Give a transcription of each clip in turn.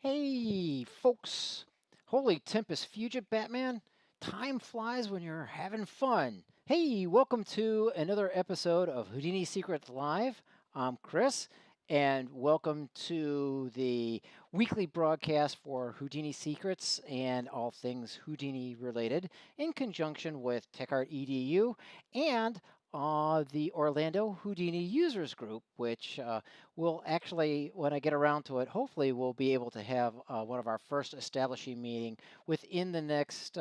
Hey, folks. Holy Tempest Fugit, Batman. Time flies when you're having fun. Hey, welcome to another episode of Houdini Secrets Live. I'm Chris, and welcome to the weekly broadcast for Houdini Secrets and all things Houdini related in conjunction with TechArt EDU and the Orlando Houdini Users Group, which we'll actually, when I get around to it, hopefully we'll be able to have one of our first establishing meeting within the next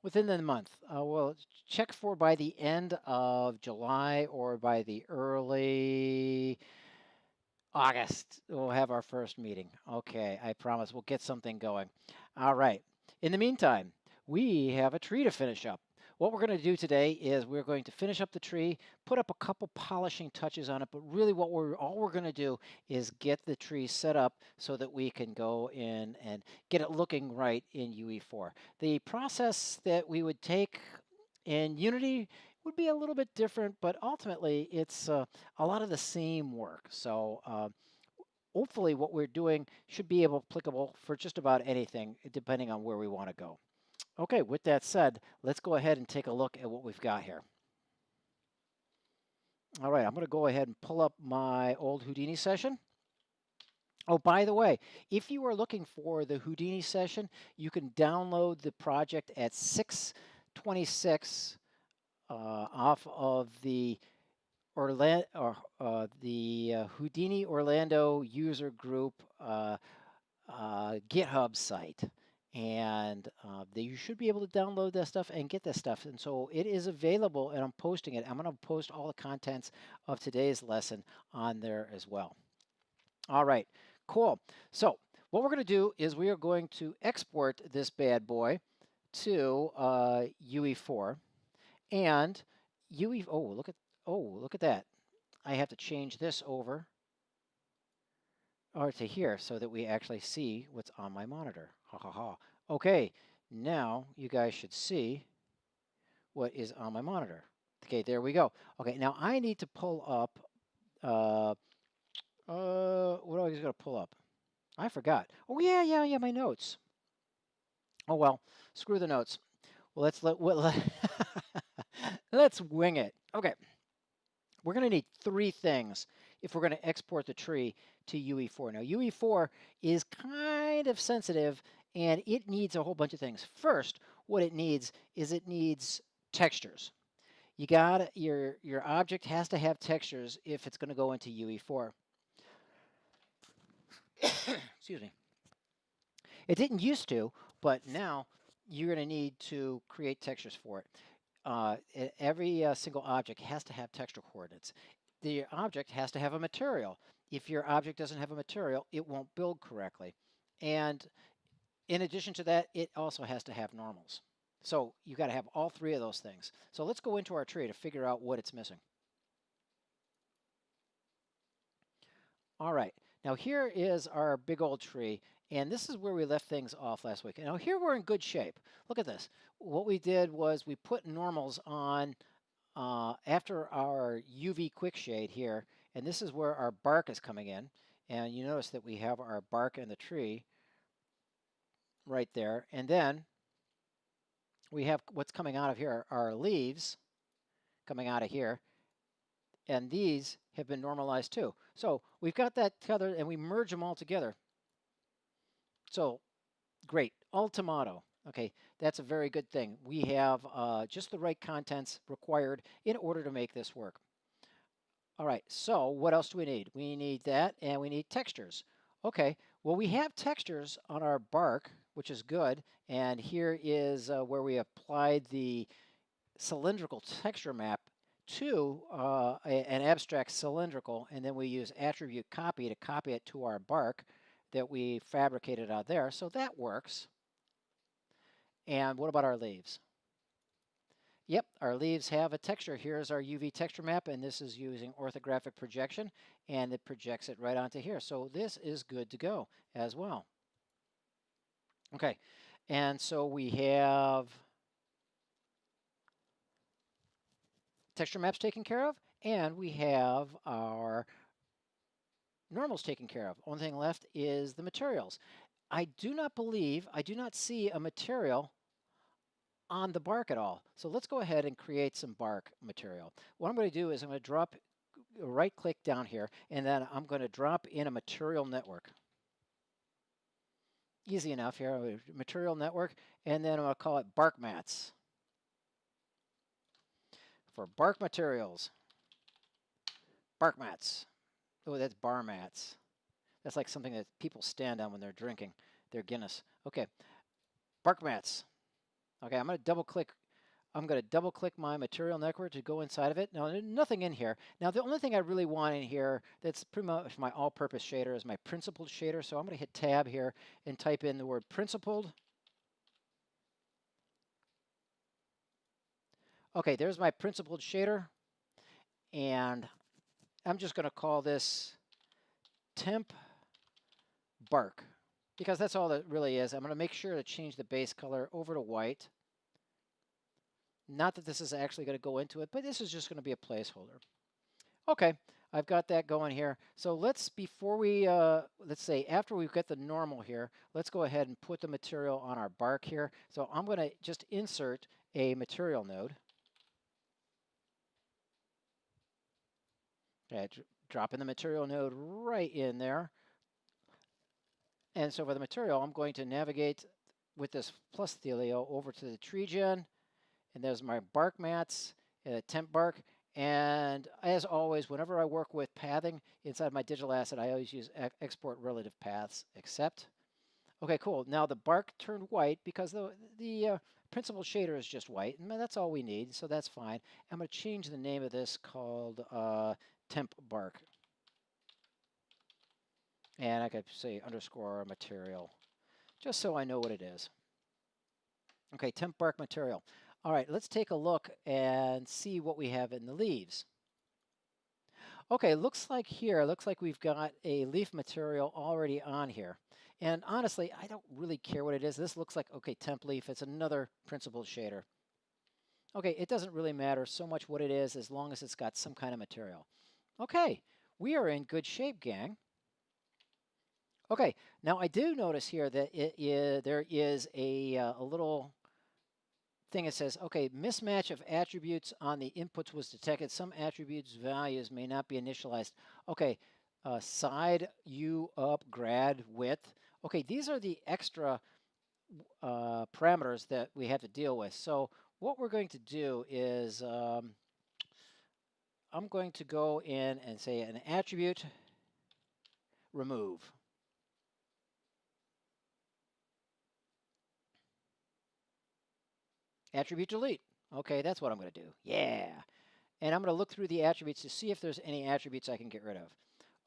within the month. We'll check for by the end of July or by the early August. We'll have our first meeting. Okay, I promise we'll get something going. All right. In the meantime, we have a tree to finish up. What we're going to do today is we're going to finish up the tree, put up a couple polishing touches on it, but really all we're going to do is get the tree set up so that we can go in and get it looking right in UE4. The process that we would take in Unity would be a little bit different, but ultimately it's a lot of the same work. So hopefully what we're doing should be applicable for just about anything, depending on where we want to go. Okay, with that said, let's go ahead and take a look at what we've got here. All right, I'm going to go ahead and pull up my old Houdini session. Oh, by the way, if you are looking for the Houdini session, you can download the project at 626 off of the Houdini Orlando user group GitHub site. And you should be able to download that stuff and get that stuff. And so it is available, and I'm posting it. I'm going to post all the contents of today's lesson on there as well. All right, cool. So what we're going to do is we are going to export this bad boy to UE4. And look at that. I have to change this over or to here so that we actually see what's on my monitor. Ha ha ha. Okay, now you guys should see what is on my monitor. Okay, there we go. Okay, now I need to pull up, what do I just got to pull up? I forgot. Oh, yeah, my notes. Oh, well, screw the notes. Well, let's wing it. Okay. We're going to need three things if we're going to export the tree to UE4. Now, UE4 is kind of sensitive, and it needs a whole bunch of things. First, what it needs is it needs textures. Your object has to have textures if it's going to go into UE4. Excuse me. It didn't used to, but now you're going to need to create textures for it. Every single object has to have texture coordinates. The object has to have a material. If your object doesn't have a material, it won't build correctly. And in addition to that, it also has to have normals. So you got to have all three of those things. So let's go into our tree to figure out what it's missing. All right, now here is our big old tree, and this is where we left things off last week. Now here we're in good shape. Look at this. What we did was we put normals on after our UV quick shade here, and this is where our bark is coming in. And you notice that we have our bark in the tree right there. And then we have what's coming out of here, our leaves coming out of here. And these have been normalized too. So we've got that together, and we merge them all together. So great, ultimato. Okay, that's a very good thing. We have just the right contents required in order to make this work. All right, so what else do we need? We need that, and we need textures. Okay, well, we have textures on our bark, which is good. And here is where we applied the cylindrical texture map to an abstract cylindrical, and then we use attribute copy to copy it to our bark that we fabricated out there. So that works. And what about our leaves? Yep, our leaves have a texture. Here's our UV texture map, and this is using orthographic projection, and it projects it right onto here. So this is good to go as well. Okay, and so we have texture maps taken care of, and we have our normal's taken care of. Only thing left is the materials. I do not see a material on the bark at all. So let's go ahead and create some bark material. What I'm going to do is I'm going to right click down here, and then I'm going to drop in a material network. Easy enough here, material network, and then I'm going to call it bark mats. For bark materials, bark mats. Oh, that's bar mats. That's like something that people stand on when they're drinking their Guinness. Okay, bark mats. Okay, I'm going to double click my material network to go inside of it. Now, there's nothing in here. Now, the only thing I really want in here that's pretty much my all-purpose shader is my principled shader. So I'm going to hit tab here and type in the word principled. Okay, there's my principled shader. And I'm just going to call this temp bark because that's all that really is. I'm going to make sure to change the base color over to white. Not that this is actually going to go into it, but this is just going to be a placeholder. Okay, I've got that going here. So let's say after we've got the normal here, let's go ahead and put the material on our bark here. So I'm going to just insert a material node. Okay, drop in the material node right in there. And so for the material, I'm going to navigate with this plus Thelio over to the tree gen. And there's my bark mats, temp bark. And as always, whenever I work with pathing inside my digital asset, I always use export relative paths accept. Okay, cool. Now the bark turned white because the principled shader is just white, and that's all we need, so that's fine. I'm going to change the name of this called temp bark. And I could say underscore material, just so I know what it is. Okay, temp bark material. All right, let's take a look and see what we have in the leaves. Okay, looks like we've got a leaf material already on here. And honestly, I don't really care what it is. This looks like, okay, temp leaf. It's another principled shader. Okay, it doesn't really matter so much what it is as long as it's got some kind of material. Okay, we are in good shape, gang. Okay, now I do notice here that there is a little thing that says, okay, mismatch of attributes on the inputs was detected. Some attributes values may not be initialized. Okay, side, U, up, grad, width. Okay, these are the extra parameters that we have to deal with. So what we're going to do is I'm going to go in and say an attribute remove. Attribute delete. Okay, that's what I'm going to do. Yeah. And I'm going to look through the attributes to see if there's any attributes I can get rid of.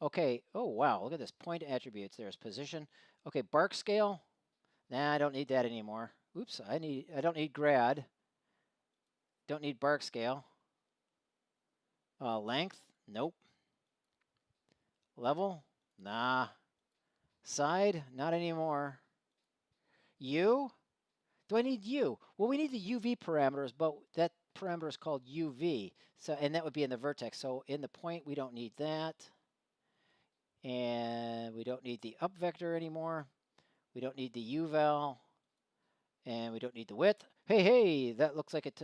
Okay. Oh, wow. Look at this. Point attributes. There's position. Okay, bark scale. Nah, I don't need that anymore. Oops, I don't need grad. Don't need bark scale. Length. Nope. Level. Nah. Side. Not anymore. U. Do I need U? Well, we need the UV parameters, but that parameter is called UV. So, and that would be in the vertex. So in the point, we don't need that. And we don't need the up vector anymore. We don't need the uval. And we don't need the width. Hey, that looks like it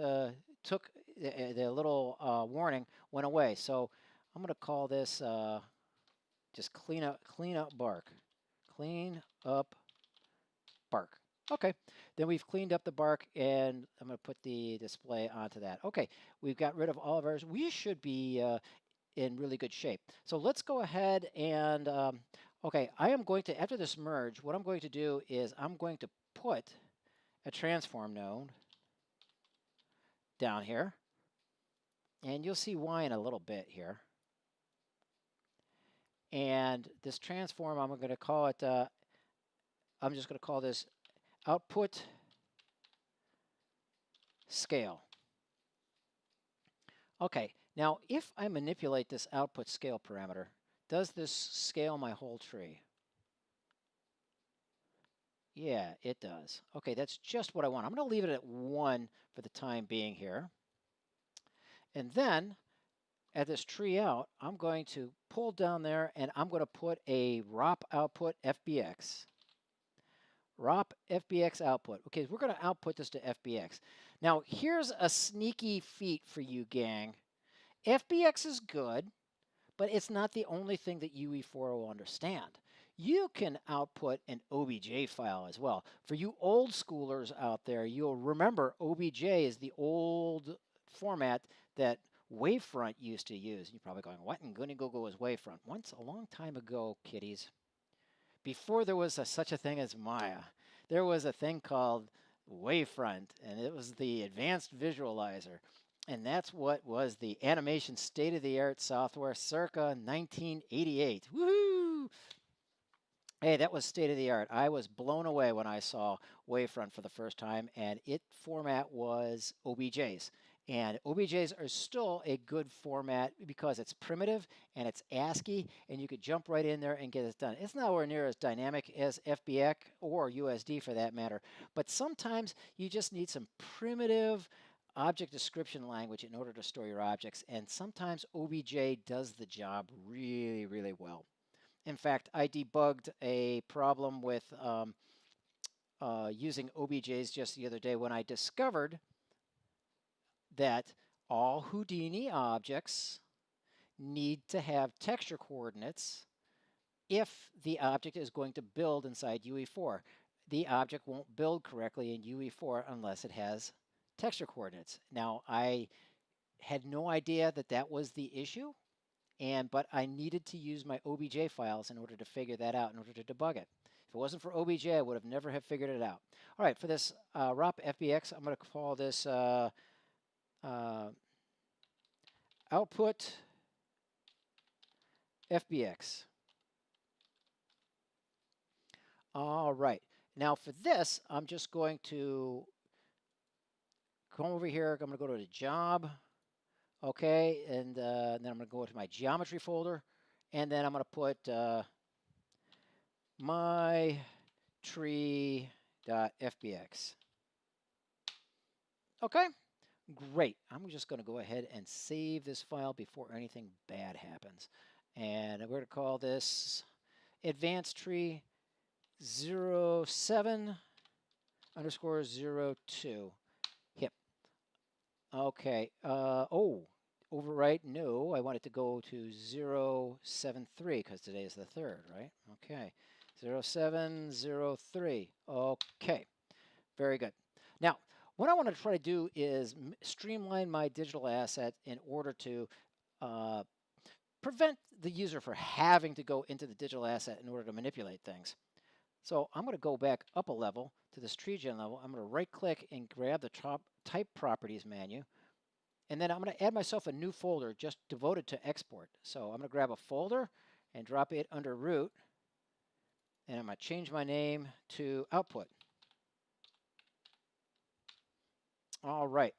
took the little warning went away. So I'm going to call this just clean up bark. Clean up bark. Okay, then we've cleaned up the bark, and I'm going to put the display onto that. Okay, we've got rid of all of ours. We should be in really good shape. So let's go ahead and, okay, I am going to, after this merge, what I'm going to do is I'm going to put a transform node down here, and you'll see why in a little bit here. And this transform, I'm going to call it, I'm just going to call this output scale. Okay, now if I manipulate this output scale parameter, does this scale my whole tree? Yeah, it does. Okay, that's just what I want. I'm going to leave it at 1 for the time being here. And then at this tree out, I'm going to pull down there and I'm going to put a ROP output FBX. ROP FBX output. Okay, we're going to output this to FBX. Now, here's a sneaky feat for you, gang. FBX is good, but it's not the only thing that UE4 will understand. You can output an OBJ file as well. For you old schoolers out there, you'll remember OBJ is the old format that Wavefront used to use. You're probably going, what in goody go is Wavefront? Once, a long time ago, kiddies, before there was such a thing as Maya, there was a thing called Wavefront, and it was the advanced visualizer. And that's what was the animation state-of-the-art software circa 1988. Woohoo! Hey, that was state-of-the-art. I was blown away when I saw Wavefront for the first time, and its format was OBJs. And OBJs are still a good format because it's primitive and it's ASCII, and you could jump right in there and get it done. It's nowhere near as dynamic as FBX or USD for that matter, but sometimes you just need some primitive object description language in order to store your objects, and sometimes OBJ does the job really, really well. In fact, I debugged a problem with using OBJs just the other day when I discovered that all Houdini objects need to have texture coordinates if the object is going to build inside UE4. The object won't build correctly in UE4 unless it has texture coordinates. Now, I had no idea that that was the issue, but I needed to use my OBJ files in order to figure that out, in order to debug it. If it wasn't for OBJ, I would have never have figured it out. All right, for this ROP FBX, I'm going to call this output FBX. All right, now for this, I'm just going to come over here. I'm going to go to the job, okay, and then I'm going to go to my geometry folder, and then I'm going to put my tree.fbx. Okay, great. I'm just going to go ahead and save this file before anything bad happens. And we're going to call this advanced tree 07 underscore 02 hip. Okay. Oh, overwrite. No, I want it to go to 073 because today is the 3rd, right? Okay. 0703. Okay. Very good. Now, what I want to try to do is streamline my digital asset in order to prevent the user from having to go into the digital asset in order to manipulate things. So I'm going to go back up a level to this tree gen level. I'm going to right click and grab the type properties menu. And then I'm going to add myself a new folder just devoted to export. So I'm going to grab a folder and drop it under root. And I'm going to change my name to output. All right.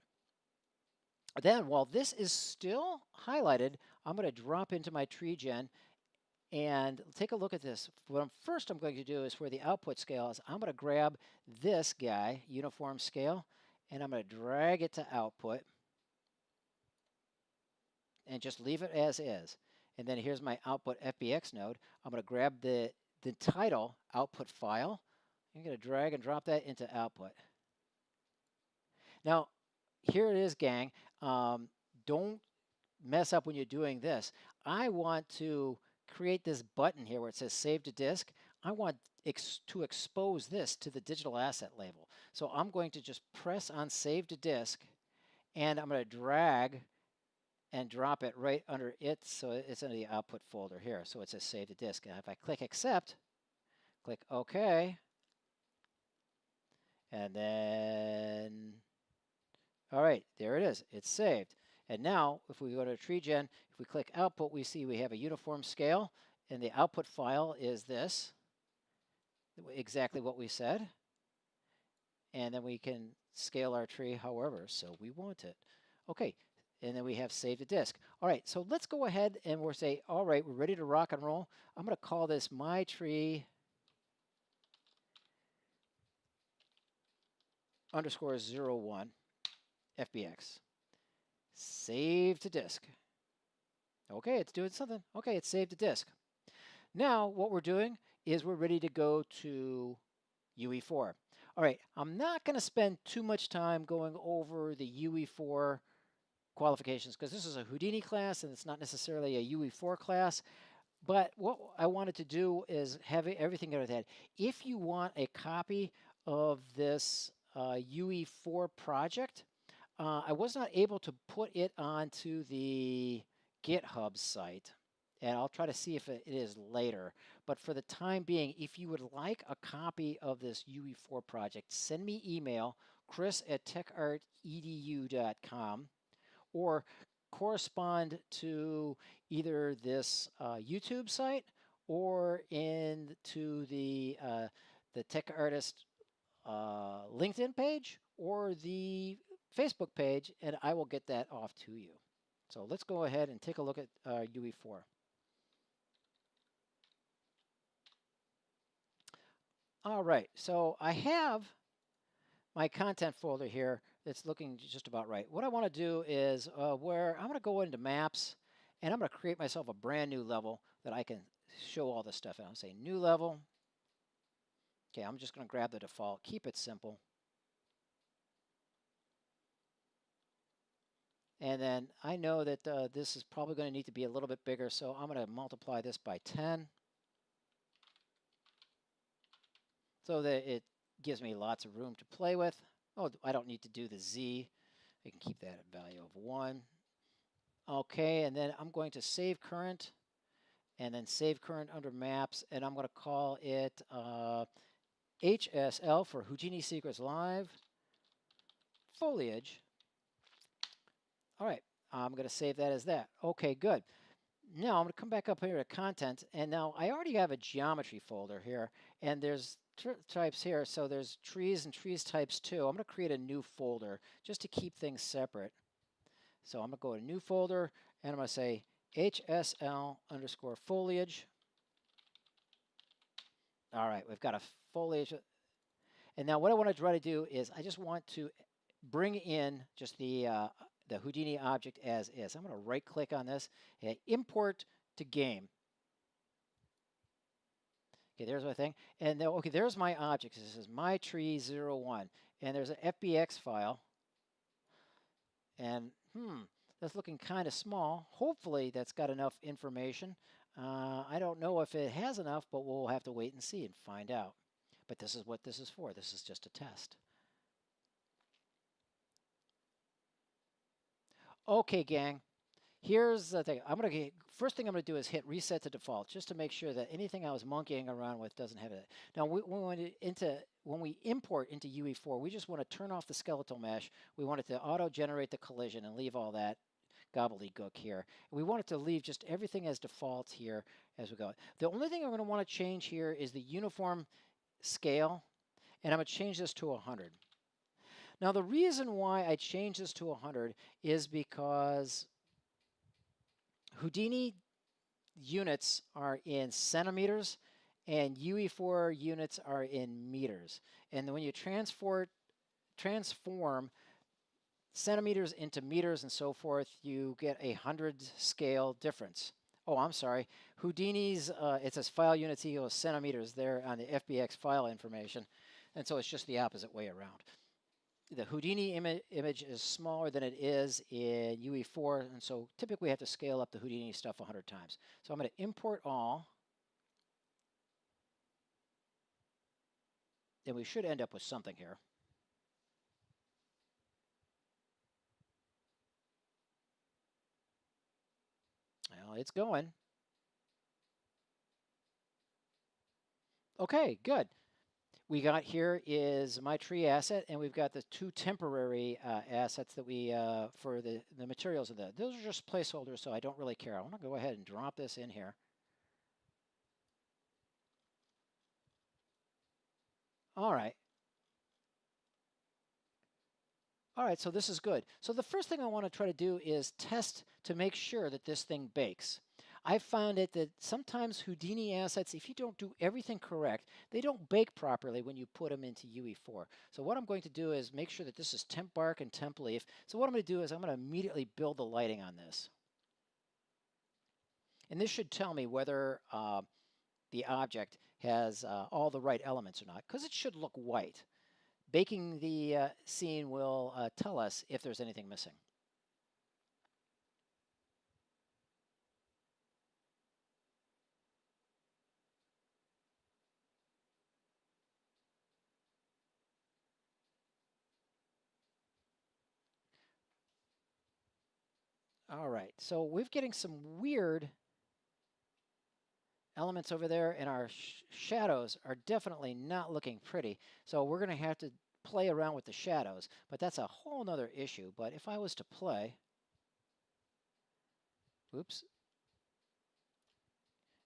Then while this is still highlighted, I'm going to drop into my tree gen and take a look at this. What first I'm going to do is for the output scale is I'm going to grab this guy, uniform scale, and I'm going to drag it to output and just leave it as is. And then here's my output FBX node. I'm going to grab the title output file. I'm going to drag and drop that into output. Now, here it is, gang. Don't mess up when you're doing this. I want to create this button here where it says Save to Disk. I want to expose this to the digital asset label. So I'm going to just press on Save to Disk, and I'm going to drag and drop it right under it, so it's in the output folder here. So it says Save to Disk. And if I click Accept, click OK, and then, all right, there it is. It's saved. And now, if we go to TreeGen, if we click Output, we see we have a uniform scale, and the output file is this, exactly what we said. And then we can scale our tree however so we want it. Okay, and then we have Save to Disk. All right, so let's go ahead and we'll say, all right, we're ready to rock and roll. I'm going to call this My Tree underscore 01 FBX. Save to disk. Okay, it's doing something. Okay, it's saved to disk. Now what we're doing is we're ready to go to UE4. All right, I'm not going to spend too much time going over the UE4 qualifications because this is a Houdini class and it's not necessarily a UE4 class. But what I wanted to do is have everything under that. If you want a copy of this UE4 project, I was not able to put it onto the GitHub site, and I'll try to see if it is later. But for the time being, if you would like a copy of this UE4 project, send me email, chris@techartedu.com, or correspond to either this YouTube site or into the Tech Artist LinkedIn page or the Facebook page, and I will get that off to you. So let's go ahead and take a look at UE4. All right, so I have my content folder here that's looking just about right. What I want to do is where I'm going to go into maps and I'm going to create myself a brand new level that I can show all this stuff in. I'll say new level. Okay, I'm just going to grab the default, keep it simple. And then I know that this is probably going to need to be a little bit bigger, so I'm going to multiply this by 10 so that it gives me lots of room to play with. Oh, I don't need to do the Z. I can keep that at value of 1. Okay, and then I'm going to save current and then save current under maps, and I'm going to call it HSL for Houdini Secrets Live Foliage. All right, I'm going to save that as that. Okay, good. Now I'm going to come back up here to content, and now I already have a geometry folder here, and there's types here, so there's trees and trees types too. I'm going to create a new folder just to keep things separate. So I'm going to go to new folder, and I'm going to say HSL underscore foliage. All right, we've got a foliage. And now what I want to try to do is I just want to bring in just the Houdini object as is. I'm going to right click on this and import to game. Okay, there's my thing. And then, okay, there's my object. This is my tree 01. And there's an FBX file. And that's looking kind of small. Hopefully that's got enough information. I don't know if it has enough, but we'll have to wait and see and find out. But this is what this is for. This is just a test. Okay, gang. Here's the thing. First thing I'm going to do is hit reset to default just to make sure that anything I was monkeying around with doesn't have it. Now, when we import into UE4, we just want to turn off the skeletal mesh. We want it to auto-generate the collision and leave all that gobbledygook here. We want it to leave just everything as default here as we go. The only thing I'm going to want to change here is the uniform scale, and I'm going to change this to 100. Now, the reason why I changed this to 100 is because Houdini units are in centimeters and UE4 units are in meters. And when you transform centimeters into meters and so forth, you get a 100 scale difference. Oh, I'm sorry. Houdini's, it says file units equals centimeters there on the FBX file information. And so it's just the opposite way around. The Houdini image is smaller than it is in UE4, and so typically we have to scale up the Houdini stuff 100 times. So I'm going to import all, and we should end up with something here. Well, it's going. Okay, good. We got here is my tree asset, and we've got the 2 temporary assets that we for the materials of that. Those are just placeholders, so I don't really care. I want to go ahead and drop this in here. All right. All right, so this is good. So the first thing I want to try to do is test to make sure that this thing bakes. I found it that sometimes Houdini assets, if you don't do everything correct, they don't bake properly when you put them into UE4. So what I'm going to do is make sure that this is temp bark and temp leaf. So what I'm going to do is I'm going to immediately build the lighting on this. And this should tell me whether the object has all the right elements or not, because it should look white. Baking the scene will tell us if there's anything missing. All right, so we're getting some weird elements over there, and our shadows are definitely not looking pretty. So we're going to have to play around with the shadows, but that's a whole nother issue. But if I was to play, oops,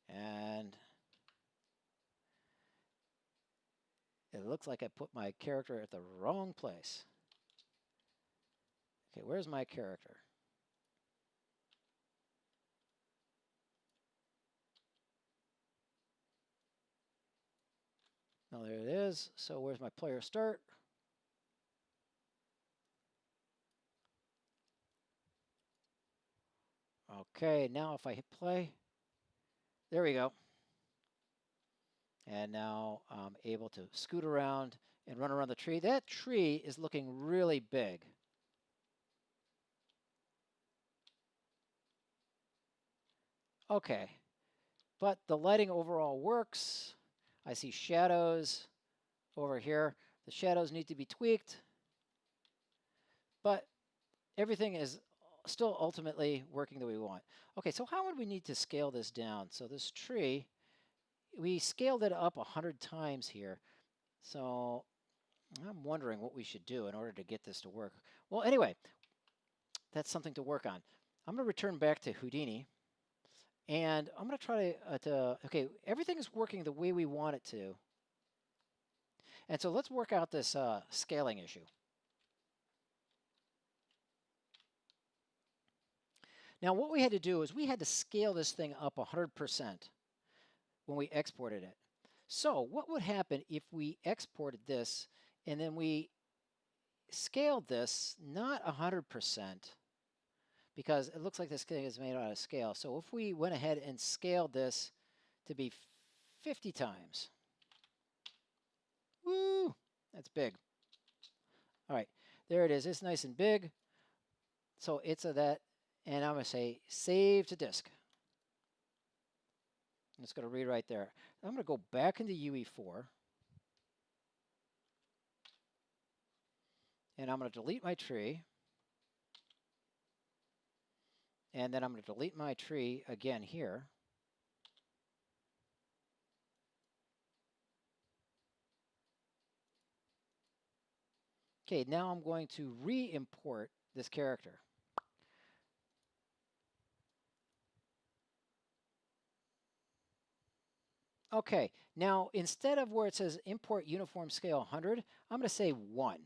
and it looks like I put my character at the wrong place. Okay, where's my character? Oh, there it is. So where's my player start? Okay, now if I hit play, there we go. And now I'm able to scoot around and run around the tree. That tree is looking really big. Okay, but the lighting overall works. I see shadows over here. The shadows need to be tweaked, but everything is still ultimately working the way we want. Okay, so how would we need to scale this down? So this tree, we scaled it up 100 times here. So I'm wondering what we should do in order to get this to work. Well, anyway, that's something to work on. I'm going to return back to Houdini, and I'm going to try okay, everything is working the way we want it to. And so let's work out this scaling issue. Now, what we had to do is we had to scale this thing up 100% when we exported it. So what would happen if we exported this and then we scaled this not 100%, because it looks like this thing is made out of scale. So if we went ahead and scaled this to be 50 times, woo, that's big. All right, there it is. It's nice and big. So it's that, and I'm going to say save to disk. It's going to read right there. I'm going to go back into UE4. And I'm going to delete my tree. And then I'm going to delete my tree again here. Okay, now I'm going to re-import this character. Okay, now instead of where it says import uniform scale 100, I'm going to say 1.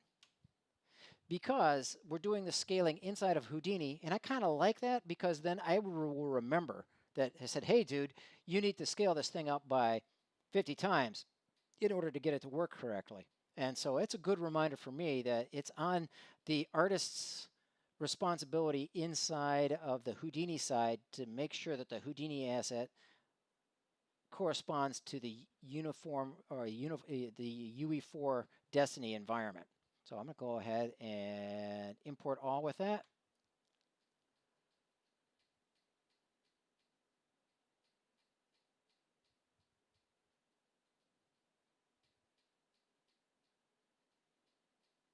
Because we're doing the scaling inside of Houdini, and I kind of like that, because then I will remember that I said, hey, dude, you need to scale this thing up by 50 times in order to get it to work correctly. And so it's a good reminder for me that it's on the artist's responsibility inside of the Houdini side to make sure that the Houdini asset corresponds to the uniform or the UE4 Destiny environment. So I'm going to go ahead and import all with that.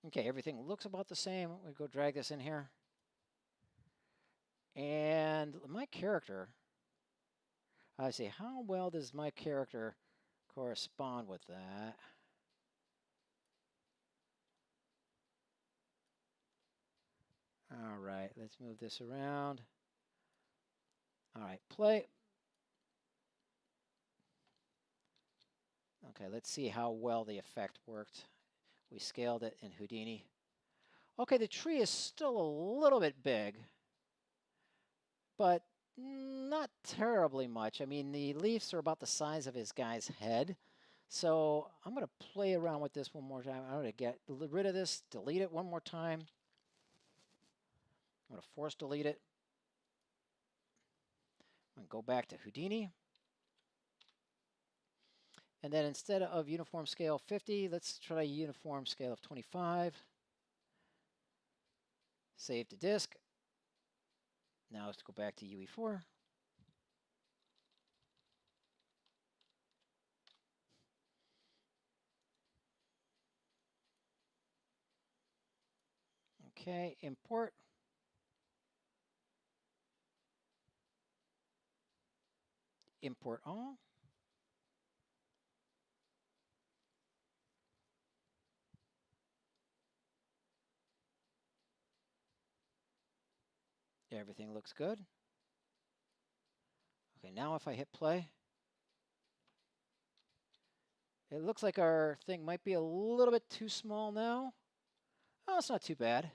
Okay, everything looks about the same. We go drag this in here. And my character, I say, how well does my character correspond with that? All right, let's move this around. All right, play. Okay, let's see how well the effect worked. We scaled it in Houdini. Okay, the tree is still a little bit big, but not terribly much. I mean, the leaves are about the size of his guy's head. So I'm going to play around with this one more time. I'm going to get rid of this, delete it one more time. I'm going to force delete it. And go back to Houdini. And then instead of uniform scale 50, let's try uniform scale of 25. Save to disk. Now let's go back to UE4. Okay, import. Import all. Everything looks good. Okay, now if I hit play, it looks like our thing might be a little bit too small now. Oh, it's not too bad.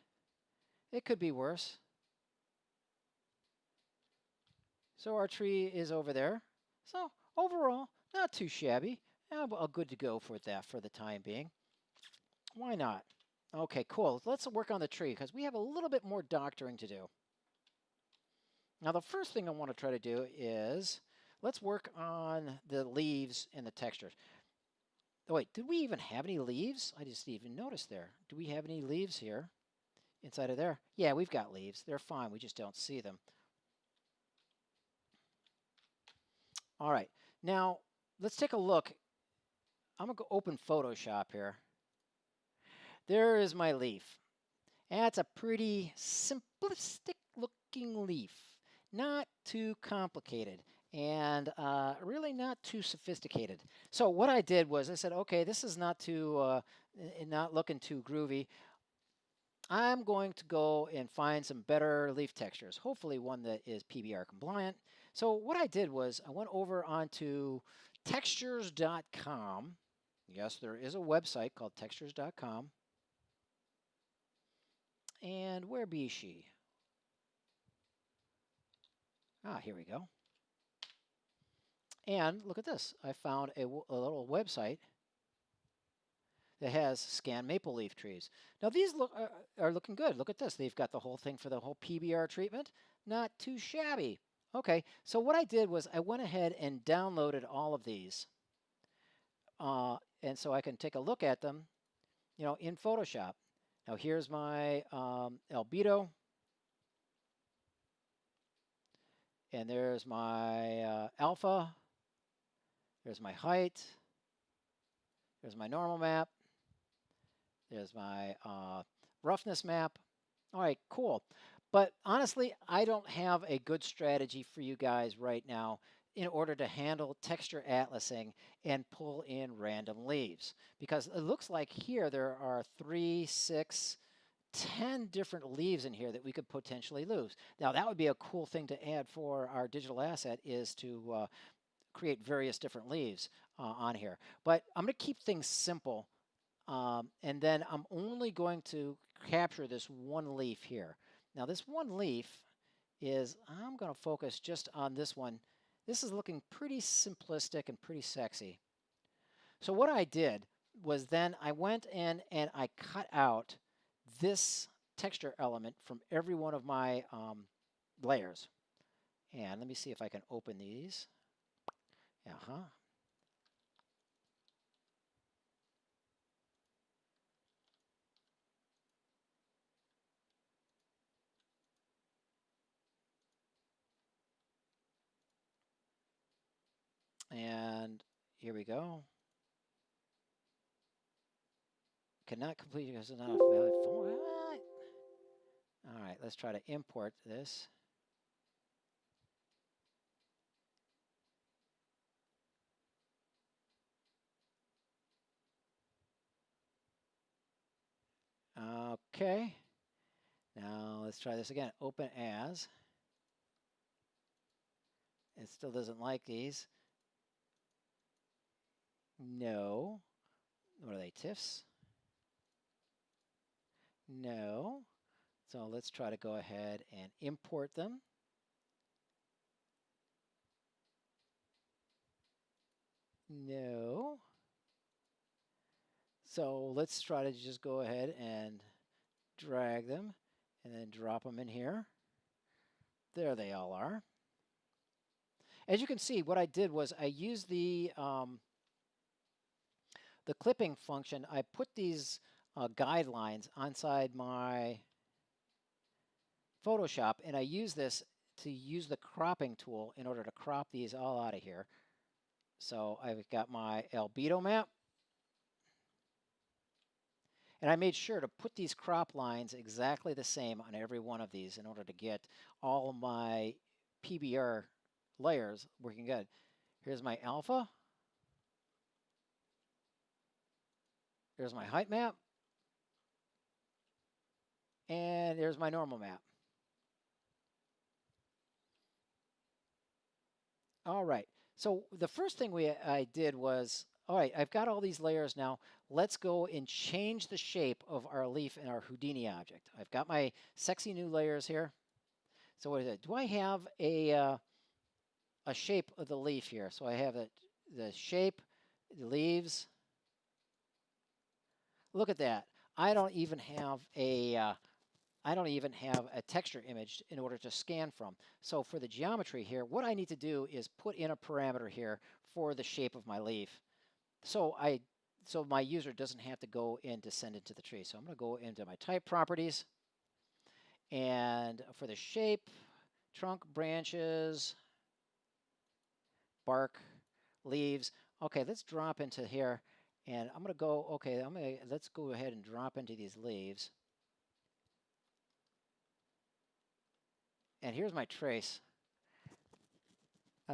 It could be worse. So our tree is over there. So overall, not too shabby. Good to go for that for the time being. Why not? Okay, cool. Let's work on the tree because we have a little bit more doctoring to do. Now the first thing I want to try to do is let's work on the leaves and the textures. Oh wait, did we even have any leaves? I just didn't even notice there. Do we have any leaves here inside of there? Yeah, we've got leaves. They're fine. We just don't see them. All right, now let's take a look. I'm gonna go open Photoshop here. There is my leaf. That's a pretty simplistic looking leaf. Not too complicated and really not too sophisticated. So what I did was I said, okay, this is not looking too groovy. I'm going to go and find some better leaf textures, hopefully one that is PBR compliant. So what I did was I went over onto textures.com. Yes, there is a website called textures.com. And where be she? Here we go. And look at this. I found a little website that has scanned maple leaf trees. Now these are looking good. Look at this. They've got the whole thing for the whole PBR treatment. Not too shabby. Okay, so what I did was I went ahead and downloaded all of these. And so I can take a look at them, in Photoshop. Now here's my albedo. And there's my alpha. There's my height. There's my normal map. There's my roughness map. All right, cool. But honestly, I don't have a good strategy for you guys right now in order to handle texture atlasing and pull in random leaves. Because it looks like here there are 3, 6, 10 different leaves in here that we could potentially lose. Now that would be a cool thing to add for our digital asset is to create various different leaves on here. But I'm going to keep things simple. And then I'm only going to capture this one leaf here. Now this one leaf is, I'm going to focus just on this one. This is looking pretty simplistic and pretty sexy. So what I did was then I went in and I cut out this texture element from every one of my layers. And let me see if I can open these. And here we go. Cannot complete because it's not a valid format. All right, let's try to import this. Okay. Now let's try this again. Open as. It still doesn't like these. No. What are they, TIFFs? No. So let's try to go ahead and import them. No. So let's try to just go ahead and drag them and then drop them in here. There they all are. as you can see, what I did was I used the clipping function. I put these guidelines inside my Photoshop, and I use this to use the cropping tool in order to crop these all out of here. So I've got my albedo map, and I made sure to put these crop lines exactly the same on every one of these in order to get all my PBR layers working good. Here's my alpha. There's my height map. And there's my normal map. All right. So the first thing I did was, all right, I've got all these layers now. Let's go and change the shape of our leaf in our Houdini object. I've got my sexy new layers here. So what is it? Do I have a shape of the leaf here? So I have the shape, the leaves. Look at that. I don't even have a texture image in order to scan from. So for the geometry here, what I need to do is put in a parameter here for the shape of my leaf. So my user doesn't have to go in to send into the tree. So I'm going to go into my type properties, and for the shape, trunk, branches, bark, leaves. Okay, let's drop into here, and I'm going to go, okay, let's go ahead and drop into these leaves. And here's my trace.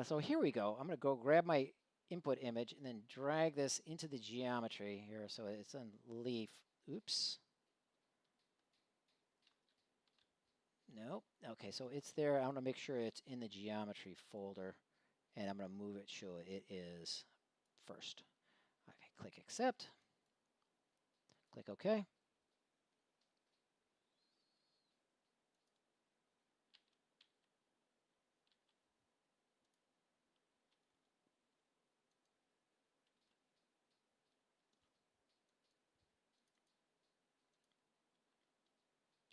So here we go. I'm going to go grab my input image and then drag this into the geometry here. So it's on leaf. Oops. Nope. Okay, so it's there. I want to make sure it's in the geometry folder. And I'm going to move it, show it is first. Okay, click accept. Click OK.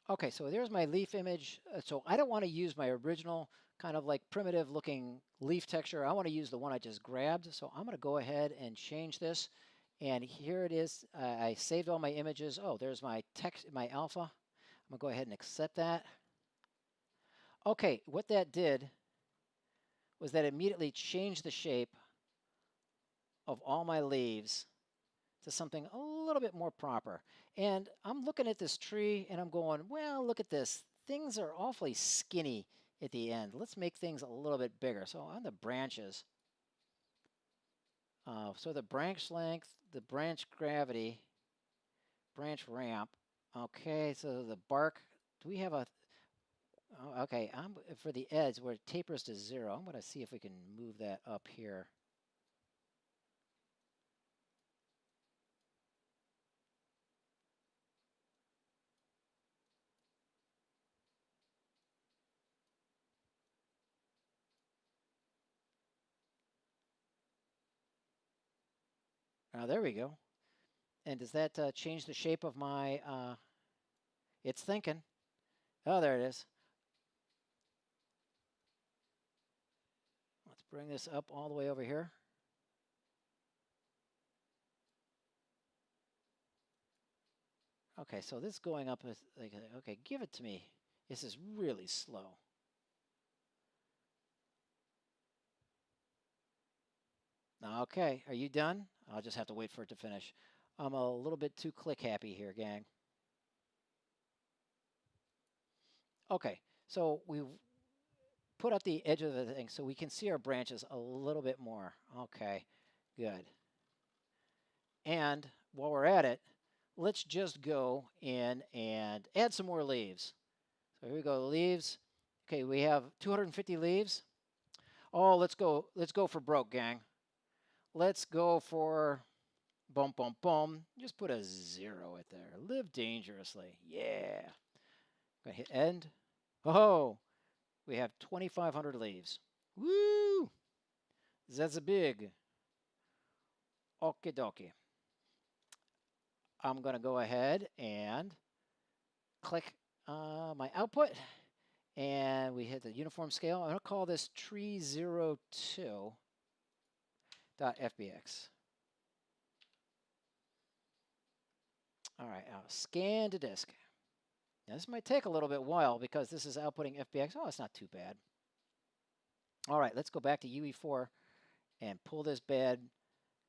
Okay, so there's my leaf image. So I don't want to use my original kind of like primitive looking leaf texture. I want to use the one I just grabbed. So I'm going to go ahead and change this. And here it is. I saved all my images. Oh, there's my text, my alpha. I'm going to go ahead and accept that. Okay, what that did was that immediately changed the shape of all my leaves to something a little bit more proper. And I'm looking at this tree and I'm going, well, look at this. Things are awfully skinny at the end. Let's make things a little bit bigger. So on the branches, so the branch length, the branch gravity, branch ramp. Okay, so the bark, do we have a, oh, okay, for the edge where it tapers to 0, I'm going to see if we can move that up here. There we go. And does that change the shape of my, it's thinking. Oh, there it is. Let's bring this up all the way over here. Okay, so this going up is like, okay, give it to me. This is really slow. Okay, are you done? I'll just have to wait for it to finish. I'm a little bit too click happy here, gang. Okay, so we've put up the edge of the thing so we can see our branches a little bit more. Okay, good. And while we're at it, let's just go in and add some more leaves. So here we go, leaves. Okay, we have 250 leaves. Oh, let's go for broke, gang. Let's go for boom, boom, boom. Just put a 0 right there. Live dangerously. Yeah. Gonna hit end. Oh, we have 2,500 leaves. Woo! That's a big. Okie dokie. I'm gonna go ahead and click my output, and we hit the uniform scale. I'm going to call this tree02.fbx. All right, I'll scan to disk. Now this might take a little bit while because this is outputting FBX. Oh, it's not too bad. All right, let's go back to UE4 and pull this bad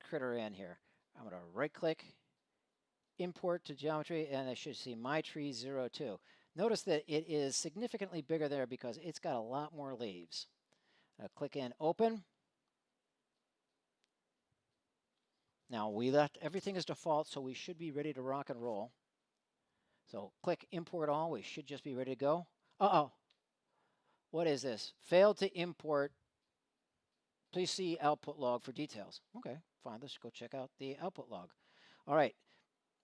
critter in here. I'm going to right-click, import to geometry, and I should see my tree 02. Notice that it is significantly bigger there because it's got a lot more leaves. I'll click in open. Now we left everything as default, so we should be ready to rock and roll. So click import all, we should just be ready to go. Uh-oh, what is this? Failed to import. Please see output log for details. Okay, fine, let's go check out the output log. All right,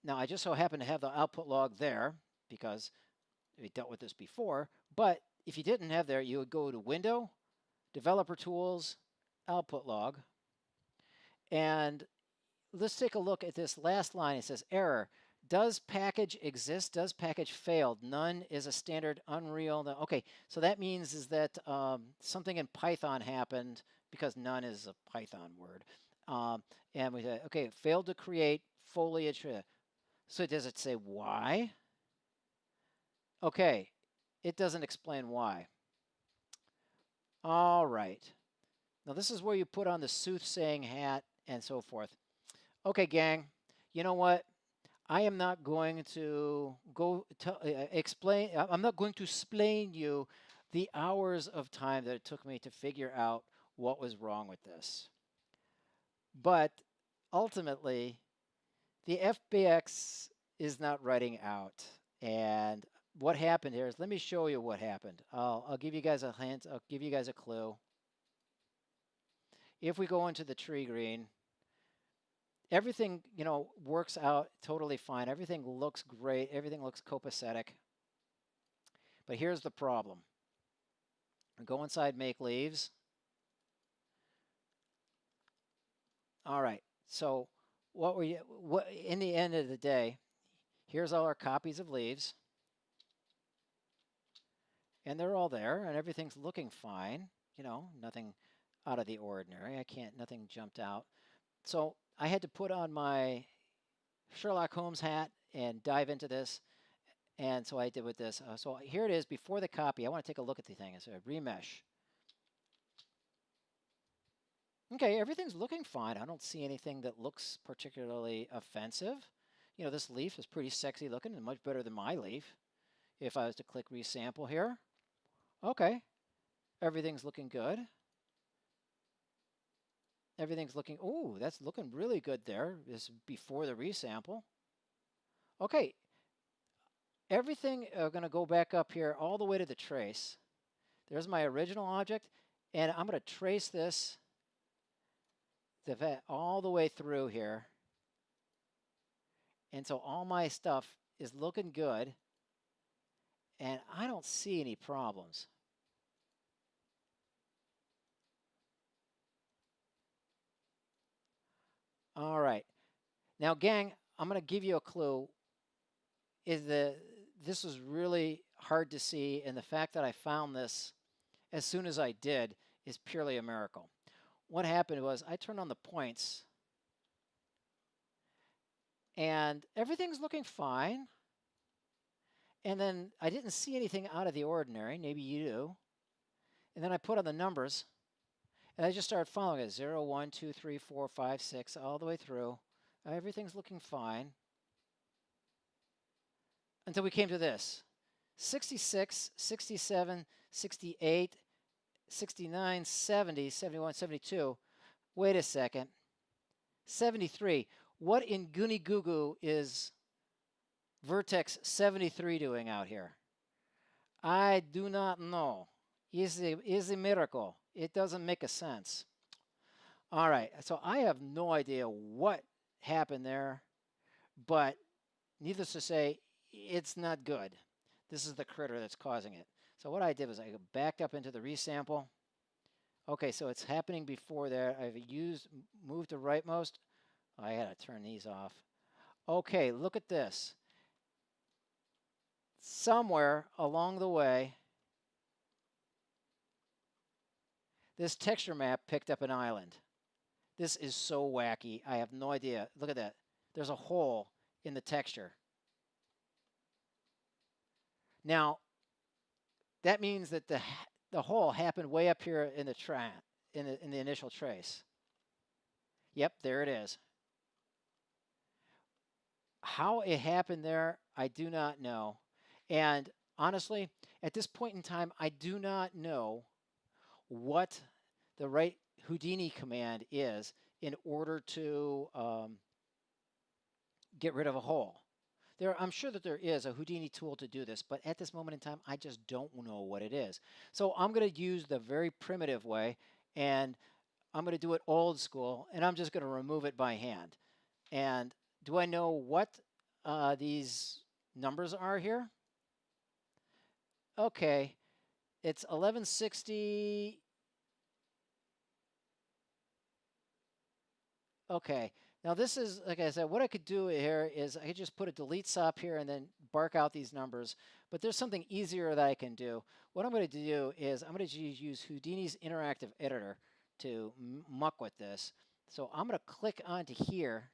now I just so happen to have the output log there because we dealt with this before, but if you didn't have there, you would go to Window, Developer Tools, Output Log, and let's take a look at this last line. It says error. Does package exist? Does package failed? None is a standard Unreal. Okay, so that means is that something in Python happened because none is a Python word. And we say, okay, failed to create foliage. So does it say why? Okay, it doesn't explain why. All right. Now this is where you put on the soothsaying hat and so forth. Okay, gang, you know what? I am not going to go to explain. I'm not going to explain you the hours of time that it took me to figure out what was wrong with this. But ultimately, the FBX is not writing out. And what happened here is, let me show you what happened. I'll give you guys a hint. I'll give you guys a clue. If we go into the tree green, everything, you know, works out totally fine. Everything looks great. Everything looks copacetic. But here's the problem. Go inside Make Leaves. All right. So what in the end of the day, here's all our copies of leaves. And they're all there, and everything's looking fine. You know, nothing out of the ordinary. Nothing jumped out. So I had to put on my Sherlock Holmes hat and dive into this. And so I did with this. So here it is before the copy. I want to take a look at the thing. It's a remesh. Okay, everything's looking fine. I don't see anything that looks particularly offensive. You know, this leaf is pretty sexy looking and much better than my leaf. If I was to click resample here. Okay, everything's looking good. Everything's looking, oh, that's looking really good there. This is before the resample. Okay, everything going to go back up here all the way to the trace. There's my original object, and I'm going to trace this all the way through here. And so all my stuff is looking good, and I don't see any problems. All right. Now, gang, I'm going to give you a clue. This was really hard to see, and the fact that I found this as soon as I did is purely a miracle. What happened was I turned on the points, and everything's looking fine. And then I didn't see anything out of the ordinary. Maybe you do. And then I put on the numbers, and I just started following it. 0, 1, 2, 3, 4, 5, 6, all the way through. Everything's looking fine. Until we came to this. 66, 67, 68, 69, 70, 71, 72. Wait a second. 73. What in Goony Goo Goo is Vertex 73 doing out here? I do not know. Is a miracle. It doesn't make a sense. All right, so I have no idea what happened there, but needless to say, it's not good. This is the critter that's causing it. So what I did was I backed up into the resample. Okay, so it's happening before there. I've moved to rightmost. I had to turn these off. Okay, look at this. Somewhere along the way, this texture map picked up an island. This is so wacky. I have no idea. Look at that. There's a hole in the texture. Now, that means that the hole happened way up here in the initial trace. Yep, there it is. How it happened there, I do not know. And honestly, at this point in time, I do not know what the right Houdini command is in order to get rid of a hole. I'm sure that there is a Houdini tool to do this, but at this moment in time, I just don't know what it is. So I'm going to use the very primitive way, and I'm going to do it old school, and I'm just going to remove it by hand. And do I know what these numbers are here? Okay, it's 1160. Okay, now this is, like I said, what I could do here is I could just put a delete stop here and then bark out these numbers, but there's something easier that I can do. What I'm going to do is I'm going to use Houdini's interactive editor to muck with this. So I'm going to click onto here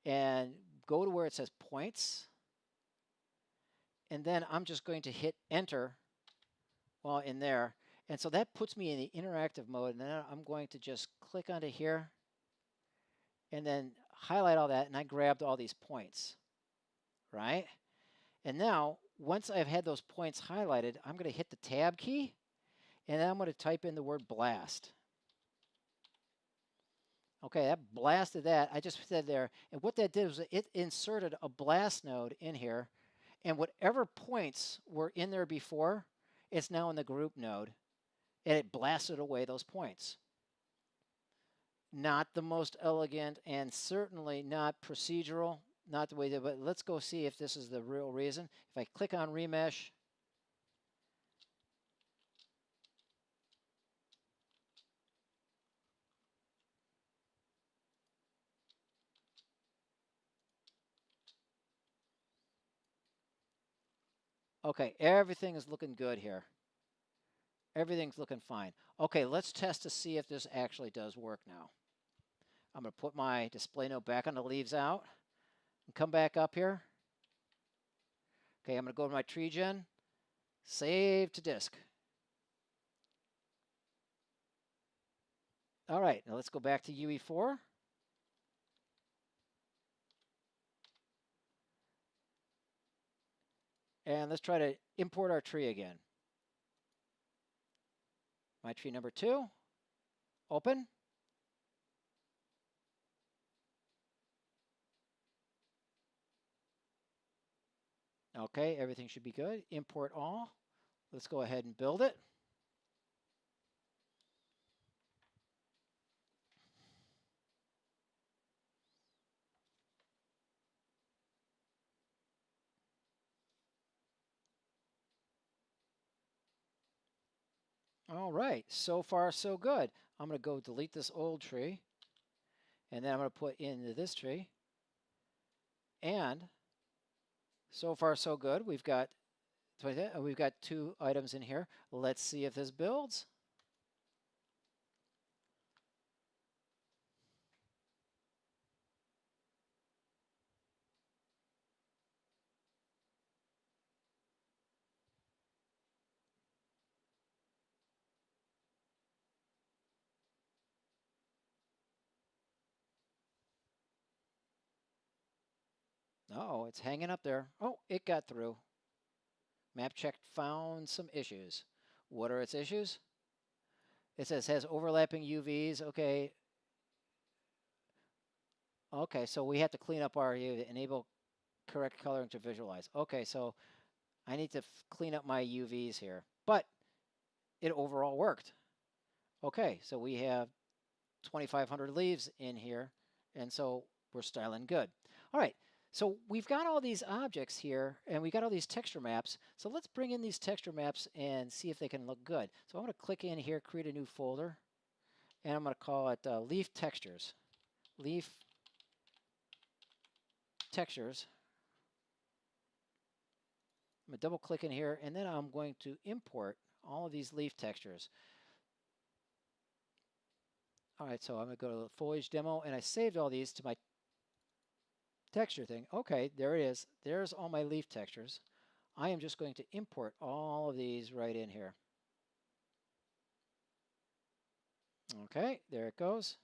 and go to where it says points, and then I'm just going to hit enter while in there. And so that puts me in the interactive mode, and then I'm going to just click onto here and then highlight all that, and I grabbed all these points, right? And now, once I've had those points highlighted, I'm going to hit the tab key, and then I'm going to type in the word blast. Okay, that blasted that. I just said there, and what that did was it inserted a blast node in here, and whatever points were in there before, it's now in the group node, and it blasted away those points. Not the most elegant, and certainly not procedural, not the way that, but let's go see if this is the real reason. If I click on remesh, okay, everything is looking good here. Everything's looking fine. Okay, let's test to see if this actually does work now. I'm going to put my display node back on the leaves out and come back up here. Okay, I'm going to go to my tree gen, save to disk. All right, now let's go back to UE4. And let's try to import our tree again. My tree number 2, open. Okay, everything should be good. Import all. Let's go ahead and build it. All right, so far so good. I'm going to go delete this old tree, and then I'm going to put into this tree. And so far so good. We've got 2 items in here. Let's see if this builds. Oh, it's hanging up there. Oh, it got through. Map check found some issues. What are its issues? It says has overlapping UVs. Okay. Okay, so we have to clean up our UV to enable correct coloring to visualize. Okay, so I need to clean up my UVs here. But it overall worked. Okay, so we have 2,500 leaves in here, and so we're styling good. All right, so we've got all these objects here, and we got all these texture maps. So let's bring in these texture maps and see if they can look good. So I'm going to click in here, create a new folder, and I'm going to call it Leaf Textures. Leaf Textures. I'm going to double click in here, and then I'm going to import all of these leaf textures. All right, so I'm going to go to the foliage demo, and I saved all these to my texture thing. Okay, there it is. There's all my leaf textures. I am just going to import all of these right in here. Okay, there it goes.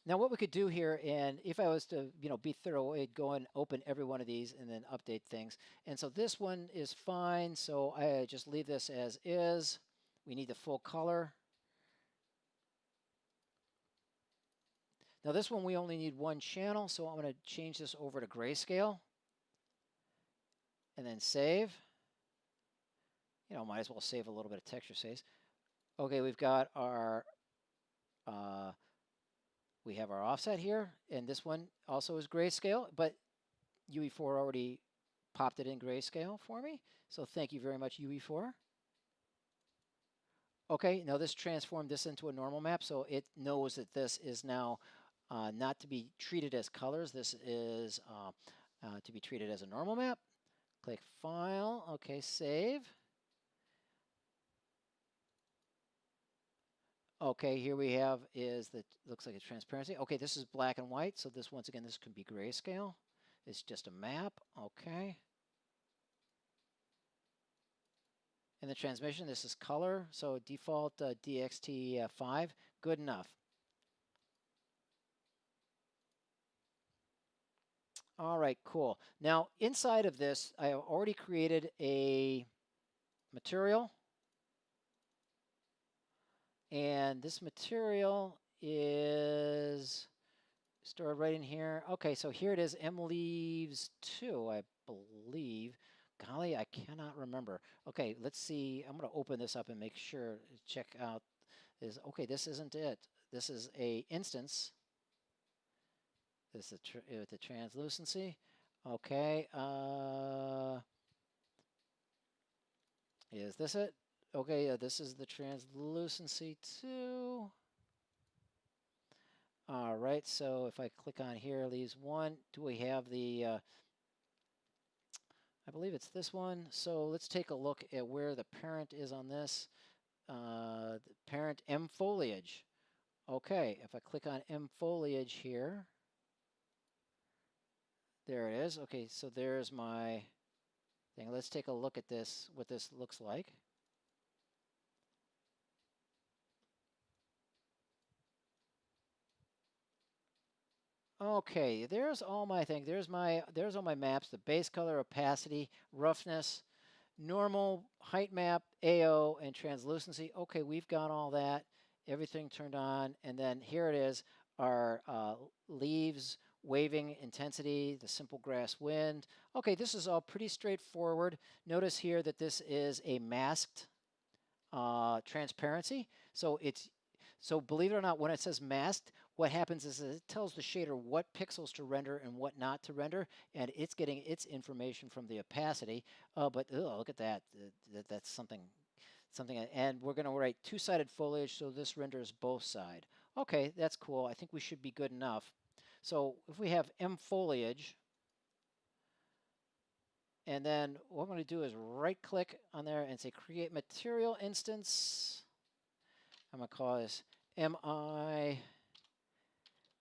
Now what we could do here, and if I was to, be thorough, I'd go and open every one of these and then update things. And so this one is fine, so I just leave this as is. We need the full color. Now this one we only need one channel, so I'm going to change this over to grayscale. And then save. Might as well save a little bit of texture space. Okay, we've got our we have our offset here, and this one also is grayscale, but UE4 already popped it in grayscale for me. So thank you very much, UE4. Okay, now this transformed this into a normal map, so it knows that this is now not to be treated as colors. This is to be treated as a normal map. Click File. Okay, save. Okay, here we have is that looks like a transparency. Okay, this is black and white, so this once again this could be grayscale. It's just a map. Okay. And the transmission, this is color, so default DXT5, good enough. All right, cool. Now inside of this, I have already created a material. And this material is stored right in here. Okay, so here it is, M leaves 2, I believe. Golly, I cannot remember. Okay, let's see. I'm going to open this up and make sure, check out this. Okay, this isn't it. This is a instance. This is the translucency. Okay, is this it? Okay, this is the translucency too. All right, so if I click on here, leaves 1, do we have the, I believe it's this one. So let's take a look at where the parent is on this. The parent M foliage. Okay, if I click on M foliage here, there it is. Okay, so there's my thing. Let's take a look at this, what this looks like. Okay, there's all my things. There's all my maps, the base color, opacity, roughness, normal, height map, AO, and translucency. Okay, we've got all that. Everything turned on. And then here it is, our leaves, waving, intensity, the simple grass wind. Okay, this is all pretty straightforward. Notice here that this is a masked transparency. So believe it or not, when it says masked, what happens is it tells the shader what pixels to render and what not to render, and it's getting its information from the opacity. But look at that. That's something. And we're going to write two-sided foliage, so this renders both sides. Okay, that's cool. I think we should be good enough. So if we have M foliage, and then what I'm going to do is right-click on there and say Create Material Instance. I'm going to call this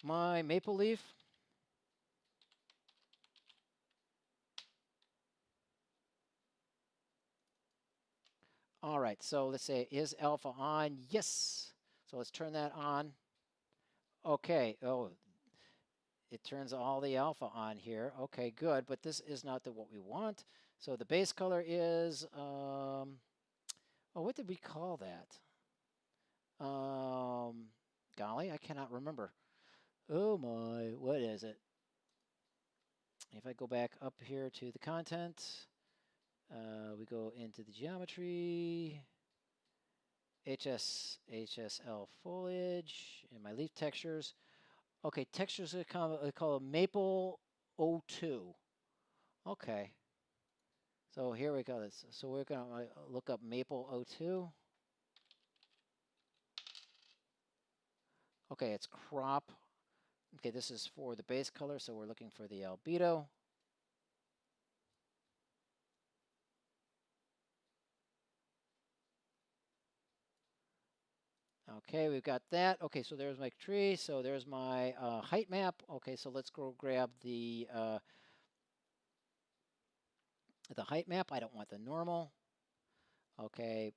my maple leaf. All right, so let's say, is alpha on? Yes. So let's turn that on. Okay, oh, it turns all the alpha on here. Okay, good, but this is not what we want. So the base color is, oh, what did we call that? Golly, I cannot remember. Oh my, what is it? If I go back up here to the content, we go into the geometry, HSL foliage, and my leaf textures. Okay, textures I call it Maple 02. Okay. So here we go. So we're going to look up Maple 02. Okay, it's crop. Okay, this is for the base color, so we're looking for the albedo. Okay, we've got that. Okay, so there's my tree. So there's my height map. Okay, so let's go grab the height map. I don't want the normal. Okay,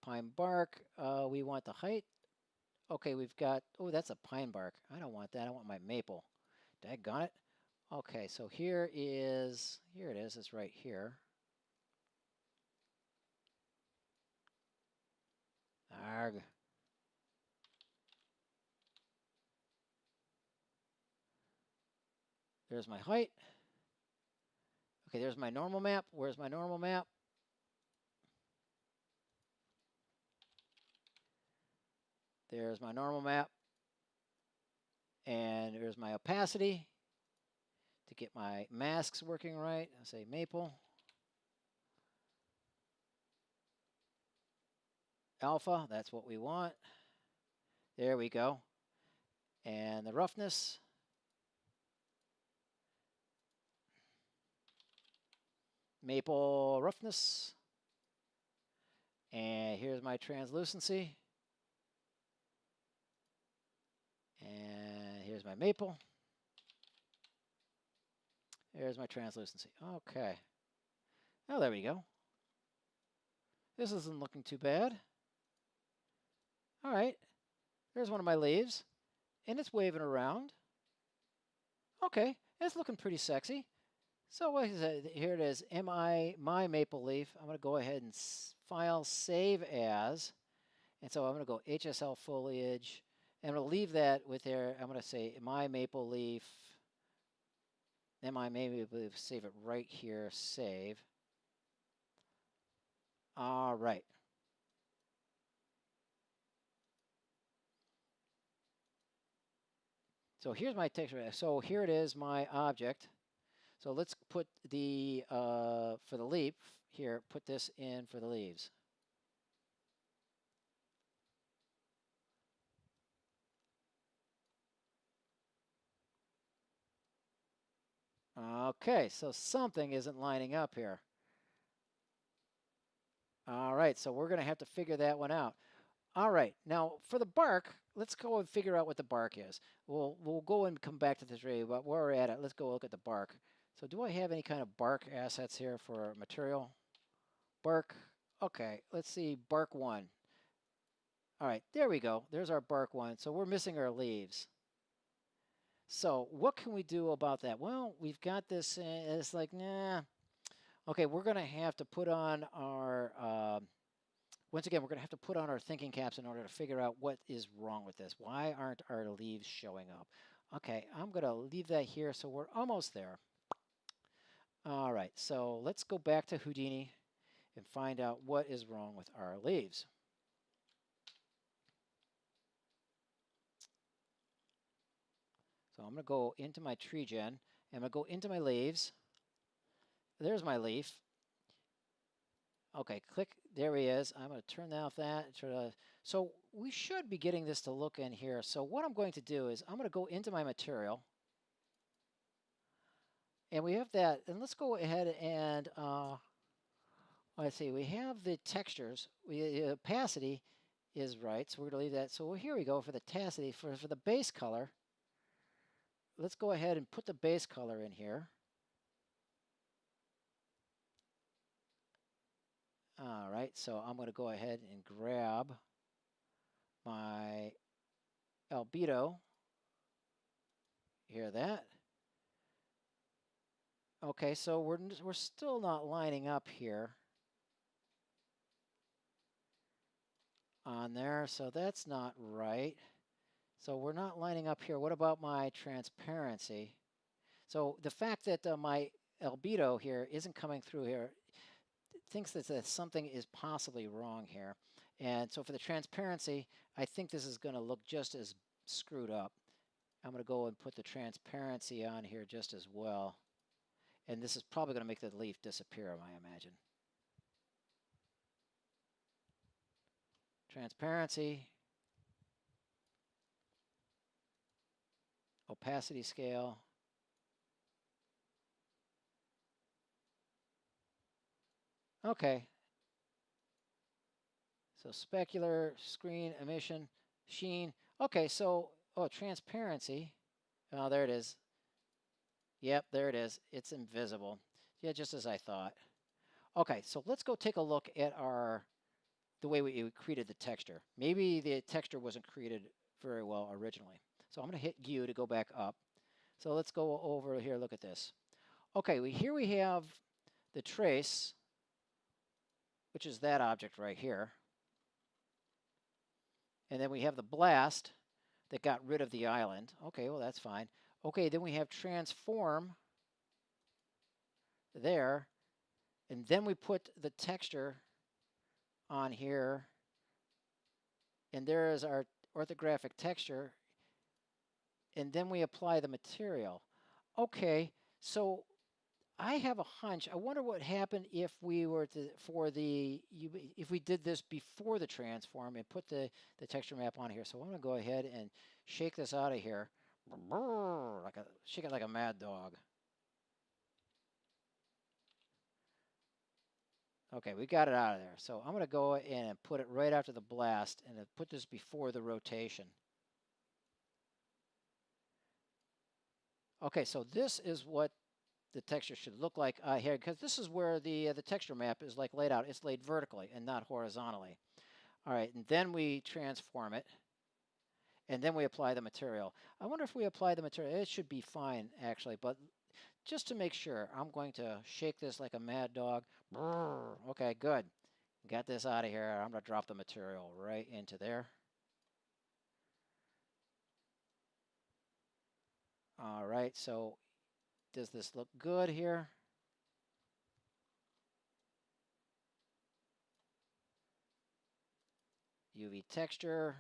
pine bark. We want the height. Okay, we've got, oh, that's a pine bark. I don't want that. I want my maple. Daggone it. Okay, so here it is. It's right here. Arg. There's my height. Okay, there's my normal map. Where's my normal map? There's my normal map. And there's my opacity to get my masks working right. I'll say maple. Alpha, that's what we want. There we go. And the roughness. Maple roughness. And here's my translucency. And here's my maple. There's my translucency. Okay. Oh, there we go. This isn't looking too bad. All right. There's one of my leaves. And it's waving around. Okay. It's looking pretty sexy. So what is it? Here it is. My maple leaf. I'm going to go ahead and file save as. And so I'm going to go HSL foliage. And I'm going to leave that with there. I'm going to say my maple leaf. Then my maple leaf. Save it right here. Save. All right. So here's my texture. So here it is, my object. So let's put the, for the leaf here, put this in for the leaves. Okay, so something isn't lining up here. All right, so we're going to have to figure that one out. All right, now for the bark, let's go and figure out what the bark is. We'll go and come back to this radio, but where we're at it, let's go look at the bark. So do I have any kind of bark assets here for material? Bark. Okay, let's see, bark 1. All right, there we go. There's our bark 1. So we're missing our leaves. So what can we do about that? Well, we've got this, it's like, nah. Okay, we're going to have to put on our, once again, we're going to have to put on our thinking caps in order to figure out what is wrong with this. Why aren't our leaves showing up? Okay, I'm going to leave that here, so we're almost there. All right, so let's go back to Houdini and find out what is wrong with our leaves. So I'm going to go into my tree gen, and I'm going to go into my leaves. There's my leaf. Okay, click, there he is. I'm going to turn off that. So we should be getting this to look in here. So what I'm going to do is I'm going to go into my material. And we have that, and let's go ahead and, let's see, we have the textures. The opacity is right, so we're going to leave that. So here we go for the opacity. For the base color, let's go ahead and put the base color in here. All right, so I'm going to go ahead and grab my albedo. Hear that? Okay, so we're still not lining up here on there, so that's not right. So we're not lining up here. What about my transparency? So the fact that my albedo here isn't coming through here thinks that something is possibly wrong here. And so for the transparency, I think this is going to look just as screwed up. I'm going to go and put the transparency on here just as well. And this is probably going to make the leaf disappear, I imagine. Transparency. Opacity scale. Okay. So specular screen emission. sheen. Okay, so, oh, transparency. Oh, there it is. Yep, there it is. It's invisible. Yeah, just as I thought. Okay, so let's go take a look at the way we created the texture. Maybe the texture wasn't created very well originally. So I'm going to hit U to go back up. So let's go over here, look at this. Okay, here we have the trace, which is that object right here. And then we have the blast that got rid of the island. Okay, well, that's fine. Okay, then we have transform there. And then we put the texture on here. And there is our orthographic texture. And then we apply the material. Okay, so I have a hunch. I wonder what happened if we were if we did this before the transform and put the texture map on here. So I'm going to go ahead and shake this out of here. Shake it like a mad dog. Okay, we got it out of there. So I'm going to go in and put it right after the blast and put this before the rotation. Okay, so this is what the texture should look like here, because this is where the texture map is like laid out. It's laid vertically and not horizontally. All right, and then we transform it, and then we apply the material. I wonder if we apply the material. It should be fine, actually, but just to make sure, I'm going to shake this like a mad dog. Okay, good. Got this out of here. I'm going to drop the material right into there. All right, so does this look good here? UV texture.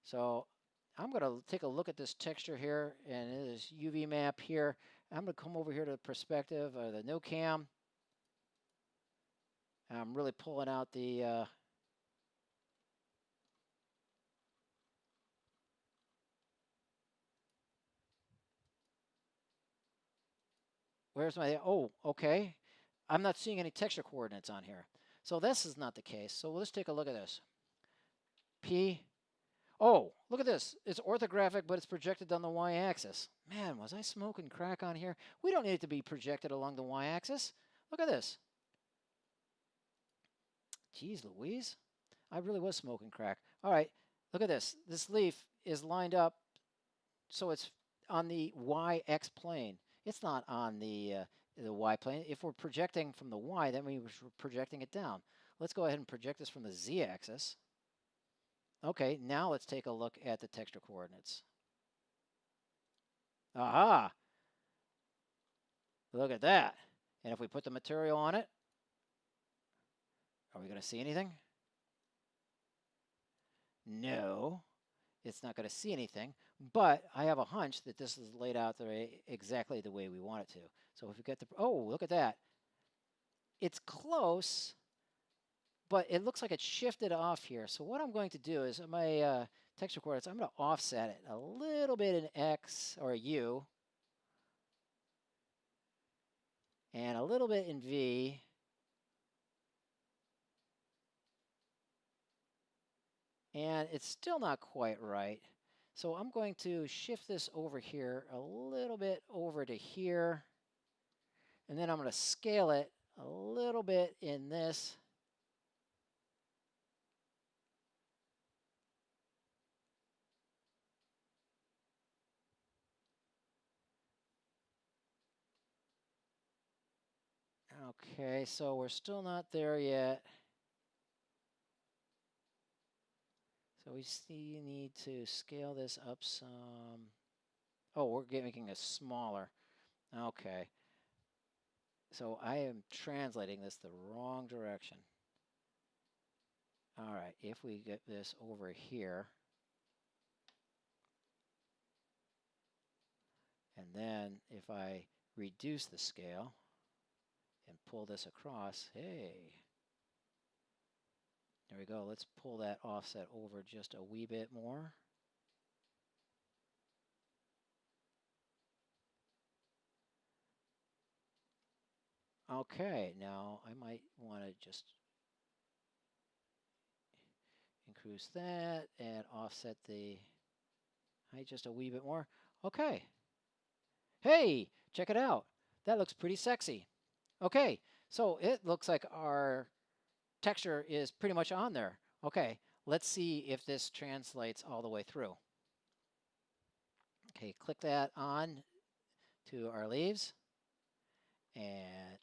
So I'm going to take a look at this texture here, and it is UV map here. I'm going to come over here to the perspective of the no cam. I'm really pulling out the where's my, oh, okay. I'm not seeing any texture coordinates on here. So this is not the case. So let's take a look at this. P, oh, look at this. It's orthographic, but it's projected on the y-axis. Man, was I smoking crack on here? We don't need it to be projected along the y-axis. Look at this. Jeez Louise. I really was smoking crack. All right, look at this. This leaf is lined up so it's on the y-x plane. It's not on the y plane. If we're projecting from the y, that means we're projecting it down. Let's go ahead and project this from the z-axis. Okay, now let's take a look at the texture coordinates. Aha! Look at that. And if we put the material on it, are we going to see anything? No, it's not going to see anything, but I have a hunch that this is laid out exactly the way we want it to. So if we get the, oh, look at that. It's close, but it looks like it's shifted off here. So what I'm going to do is my texture coordinates, I'm going to offset it a little bit in X or U and a little bit in V. And it's still not quite right. So I'm going to shift this over here a little bit over to here. And then I'm going to scale it a little bit in this. Okay, so we're still not there yet. So we still need to scale this up some. Oh, we're making it smaller. Okay. So I am translating this the wrong direction. All right, if we get this over here, and then if I reduce the scale and pull this across, hey, there we go. Let's pull that offset over just a wee bit more. Okay, now I might want to just increase that and offset the height just a wee bit more. Okay. Hey, check it out. That looks pretty sexy. Okay, so it looks like our texture is pretty much on there. Okay, let's see if this translates all the way through. Okay, click that on to our leaves and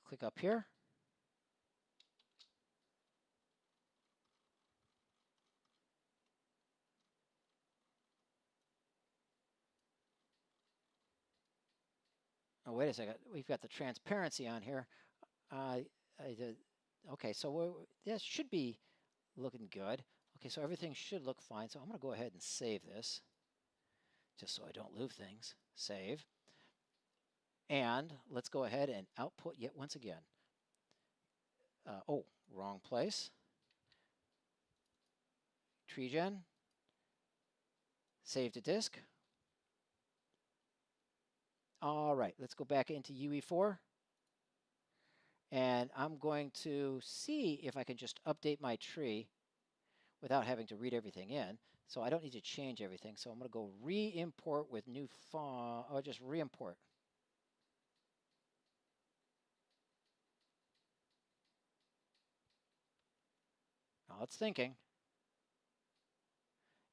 click up here. Oh, wait a second. We've got the transparency on here. Okay, so this should be looking good. Okay, so everything should look fine. So I'm going to go ahead and save this just so I don't lose things. Save. And let's go ahead and output yet once again. Oh, wrong place. TreeGen. Save to disk. All right, let's go back into UE4. And I'm going to see if I can just update my tree without having to read everything in. So I don't need to change everything. So I'm going to go re-import with new font, or just re-import. Now it's thinking.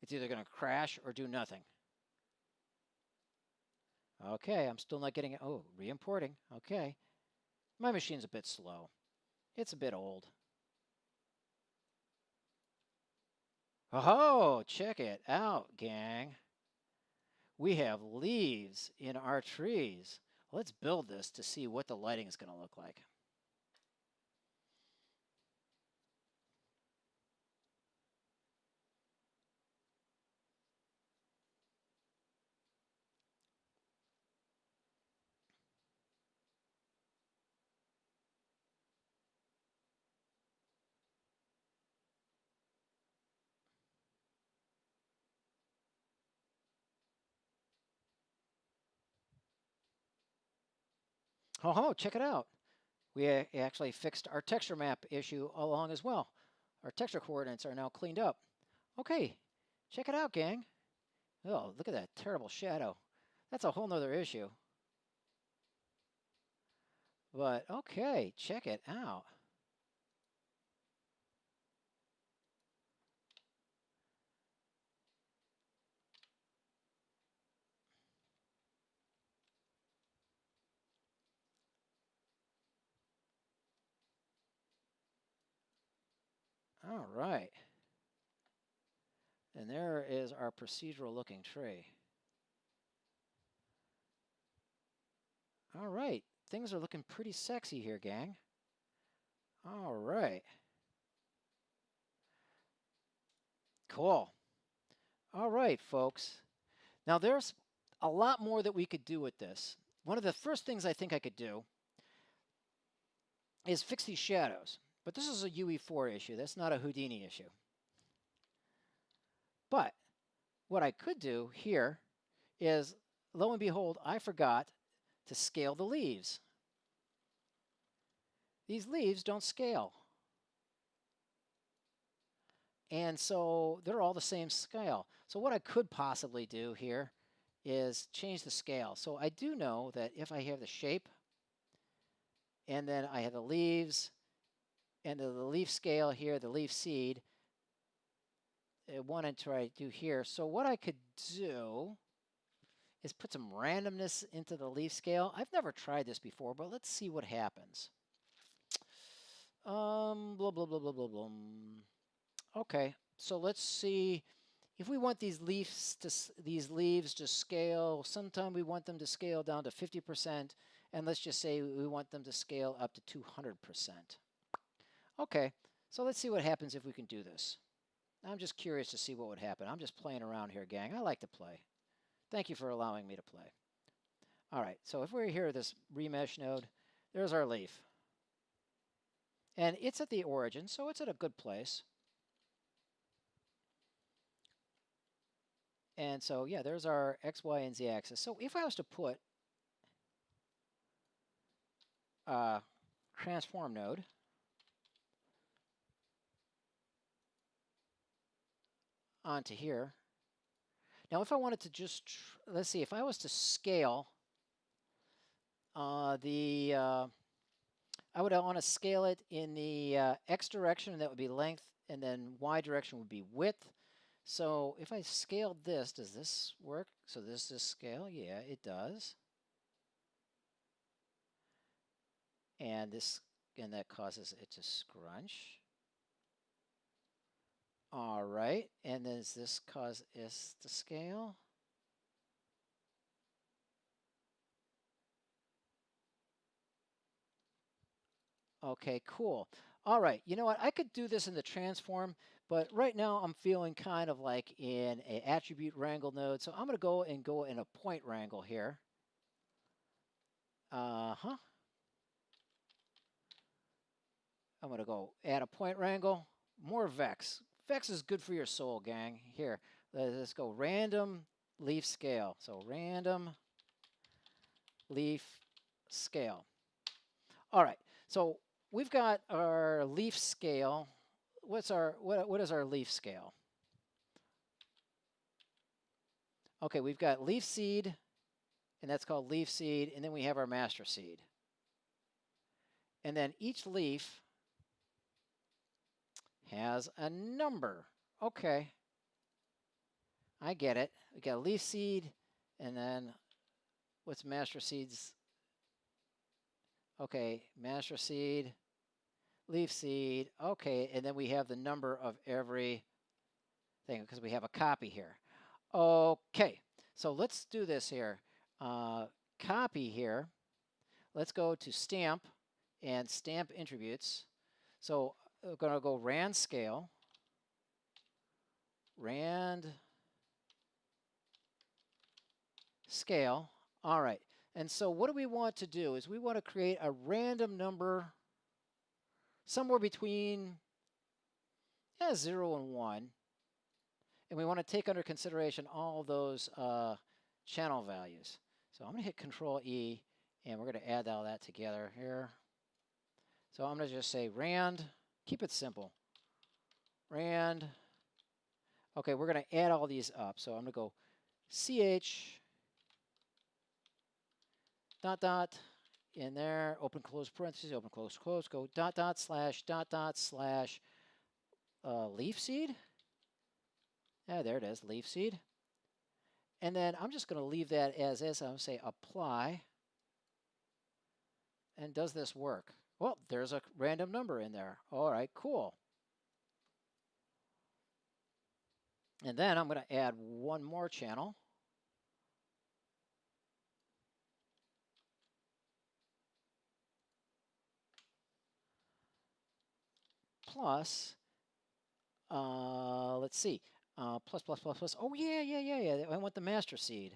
It's either going to crash or do nothing. Okay, I'm still not getting it. Oh, re-importing. Okay. My machine's a bit slow. It's a bit old. Oh, check it out, gang. We have leaves in our trees. Let's build this to see what the lighting is going to look like. Oh, check it out. We actually fixed our texture map issue along as well. Our texture coordinates are now cleaned up. Okay, check it out, gang. Oh, look at that terrible shadow. That's a whole nother issue. But okay, check it out. All right. And there is our procedural looking tree. All right, things are looking pretty sexy here, gang. All right. Cool. All right, folks. Now there's a lot more that we could do with this. One of the first things I think I could do is fix these shadows. But this is a UE4 issue. That's not a Houdini issue. But what I could do here is, lo and behold, I forgot to scale the leaves. These leaves don't scale. And so they're all the same scale. So what I could possibly do here is change the scale. So I do know that if I have the shape, and then I have the leaves, and the leaf scale here, the leaf seed, I wanted to try to do here. So what I could do is put some randomness into the leaf scale. I've never tried this before, but let's see what happens. Blah, blah, blah, blah, blah, blah. Okay, so let's see if we want these leaves to scale. Sometime we want them to scale down to 50%, and let's just say we want them to scale up to 200%. Okay, so let's see what happens if we can do this. I'm just curious to see what would happen. I'm just playing around here, gang. I like to play. Thank you for allowing me to play. All right, so if we're here at this remesh node, there's our leaf. And it's at the origin, so it's at a good place. And so, yeah, there's our X, Y, and Z axis. So if I was to put a transform node, onto here. Now, if I wanted to just, let's see, if I was to scale I would want to scale it in the X direction, and that would be length, and then Y direction would be width. So if I scaled this, does this work? So this is scale? Yeah, it does. And that causes it to scrunch. All right, and then does this cause this to scale? Okay, cool. All right, you know what? I could do this in the transform, but right now I'm feeling kind of like in an attribute wrangle node. So I'm going to go in a point wrangle here. Uh-huh. I'm going to go add a point wrangle. More vex. Vex is good for your soul, gang. Here, let's go random leaf scale. So random leaf scale. All right, so we've got our leaf scale. What is our leaf scale? Okay, we've got leaf seed, and that's called leaf seed, and then we have our master seed. And then each leaf has a number. Okay, I get it. We got leaf seed, and then what's master seeds? Okay, master seed, leaf seed. Okay, and then we have the number of every thing because we have a copy here. Okay, so let's do this here. Copy here. Let's go to stamp and stamp attributes. So we're going to go rand scale. Rand scale. All right. And so what do we want to do is we want to create a random number somewhere between 0 and 1. And we want to take under consideration all those channel values. So I'm going to hit Control E, and we're going to add all that together here. So I'm going to just say rand, keep it simple. Rand. Okay, we're going to add all these up. So I'm going to go ch dot dot in there, open close parentheses, open close quotes, go dot dot slash leaf seed. Yeah, there it is, leaf seed. And then I'm just going to leave that as is. I'm going to say apply. And does this work? Well, there's a random number in there. All right, cool. And then I'm going to add one more channel. Plus, let's see, plus. Oh, yeah. I want the master seed.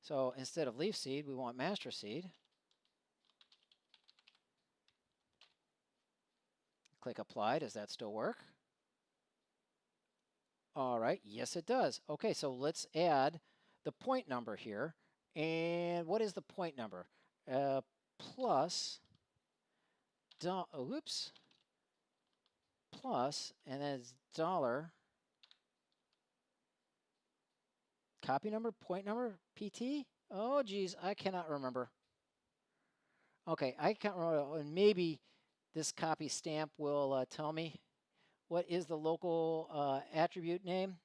So instead of leaf seed, we want master seed. Click apply. Does that still work? All right. Yes, it does. Okay, so let's add the point number here. And what is the point number? Plus, oops. Plus, and then it's dollar. Copy number, point number, PT? Oh, geez, I cannot remember. Okay, I can't remember. And maybe this copy stamp will tell me what is the local attribute name.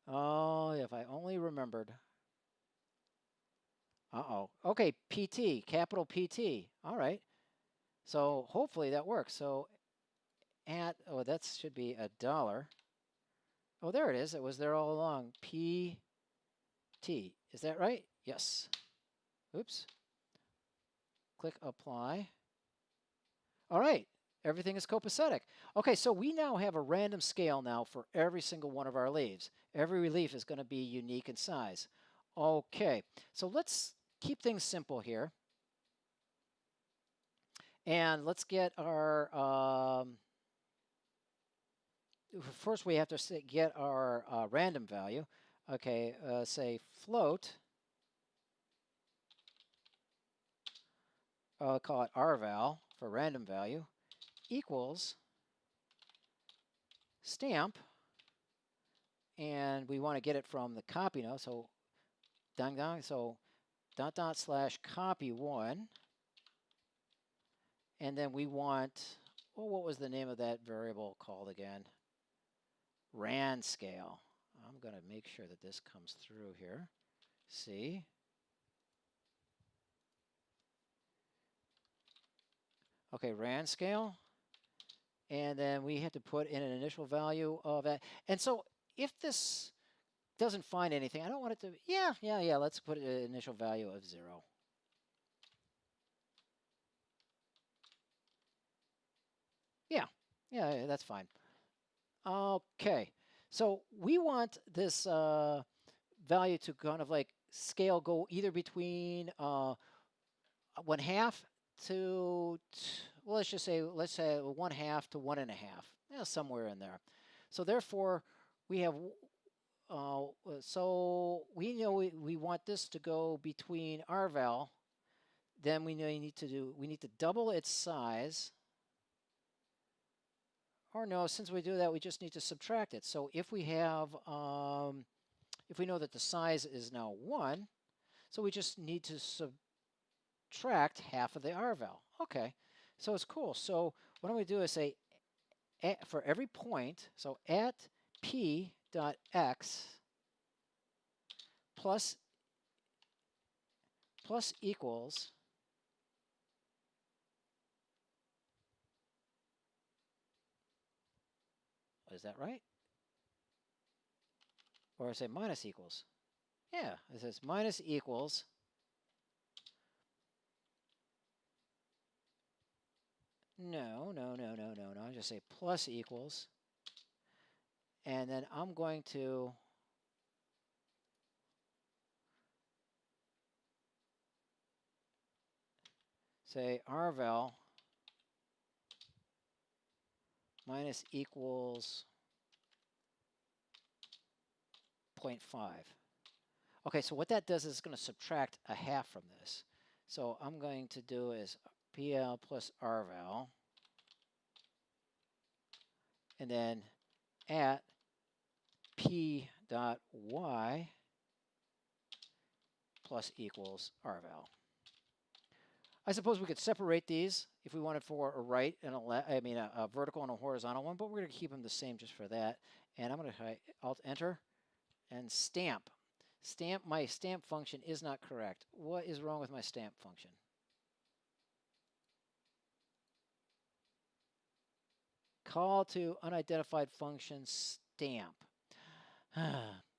Oh, if I only remembered. Uh-oh. Okay, PT, capital PT. All right. So hopefully that works. So that should be $1. Oh, there it is. It was there all along. PT. Is that right? Yes. Oops. Click apply. All right. Everything is copacetic. Okay, so we now have a random scale now for every single one of our leaves. Every leaf is going to be unique in size. Okay, so let's keep things simple here. And let's get our, first we have to get our random value. Okay, say float I'll call it rval for random value, equals stamp, and we want to get it from the copy node, so so dot slash copy1, and then we want, oh, what was the name of that variable called again? Ran scale. I'm going to make sure that this comes through here. See? Okay, ran scale. And then we have to put in an initial value of that. And so if this doesn't find anything, I don't want it to, yeah, let's put an initial value of 0. Yeah, that's fine. Okay, so we want this value to kind of like scale go either between 1/2 to, well, let's say 1/2 to 1.5, somewhere in there. So therefore, we have, so we know we want this to go between rval. Then we know we need to double its size. Or no, since we do that, we just need to subtract it. So if we have, if we know that the size is now 1, so we just need to subtract half of the rval. Okay, so it's cool. So what I'm going to do is say, for every point, so at p dot x plus equals is that right? Or I say minus equals. Yeah, it says minus equals. No. I just say plus equals. And then I'm going to say rval minus equals 0.5. Okay, so what that does is it's going to subtract a half from this. So I'm going to do is PL plus rval, and then at p dot y plus equals rval. I suppose we could separate these if we wanted for a right and a vertical and a horizontal one, but we're going to keep them the same just for that. And I'm going to Alt Enter and stamp. My stamp function is not correct. What is wrong with my stamp function? Call to unidentified function stamp.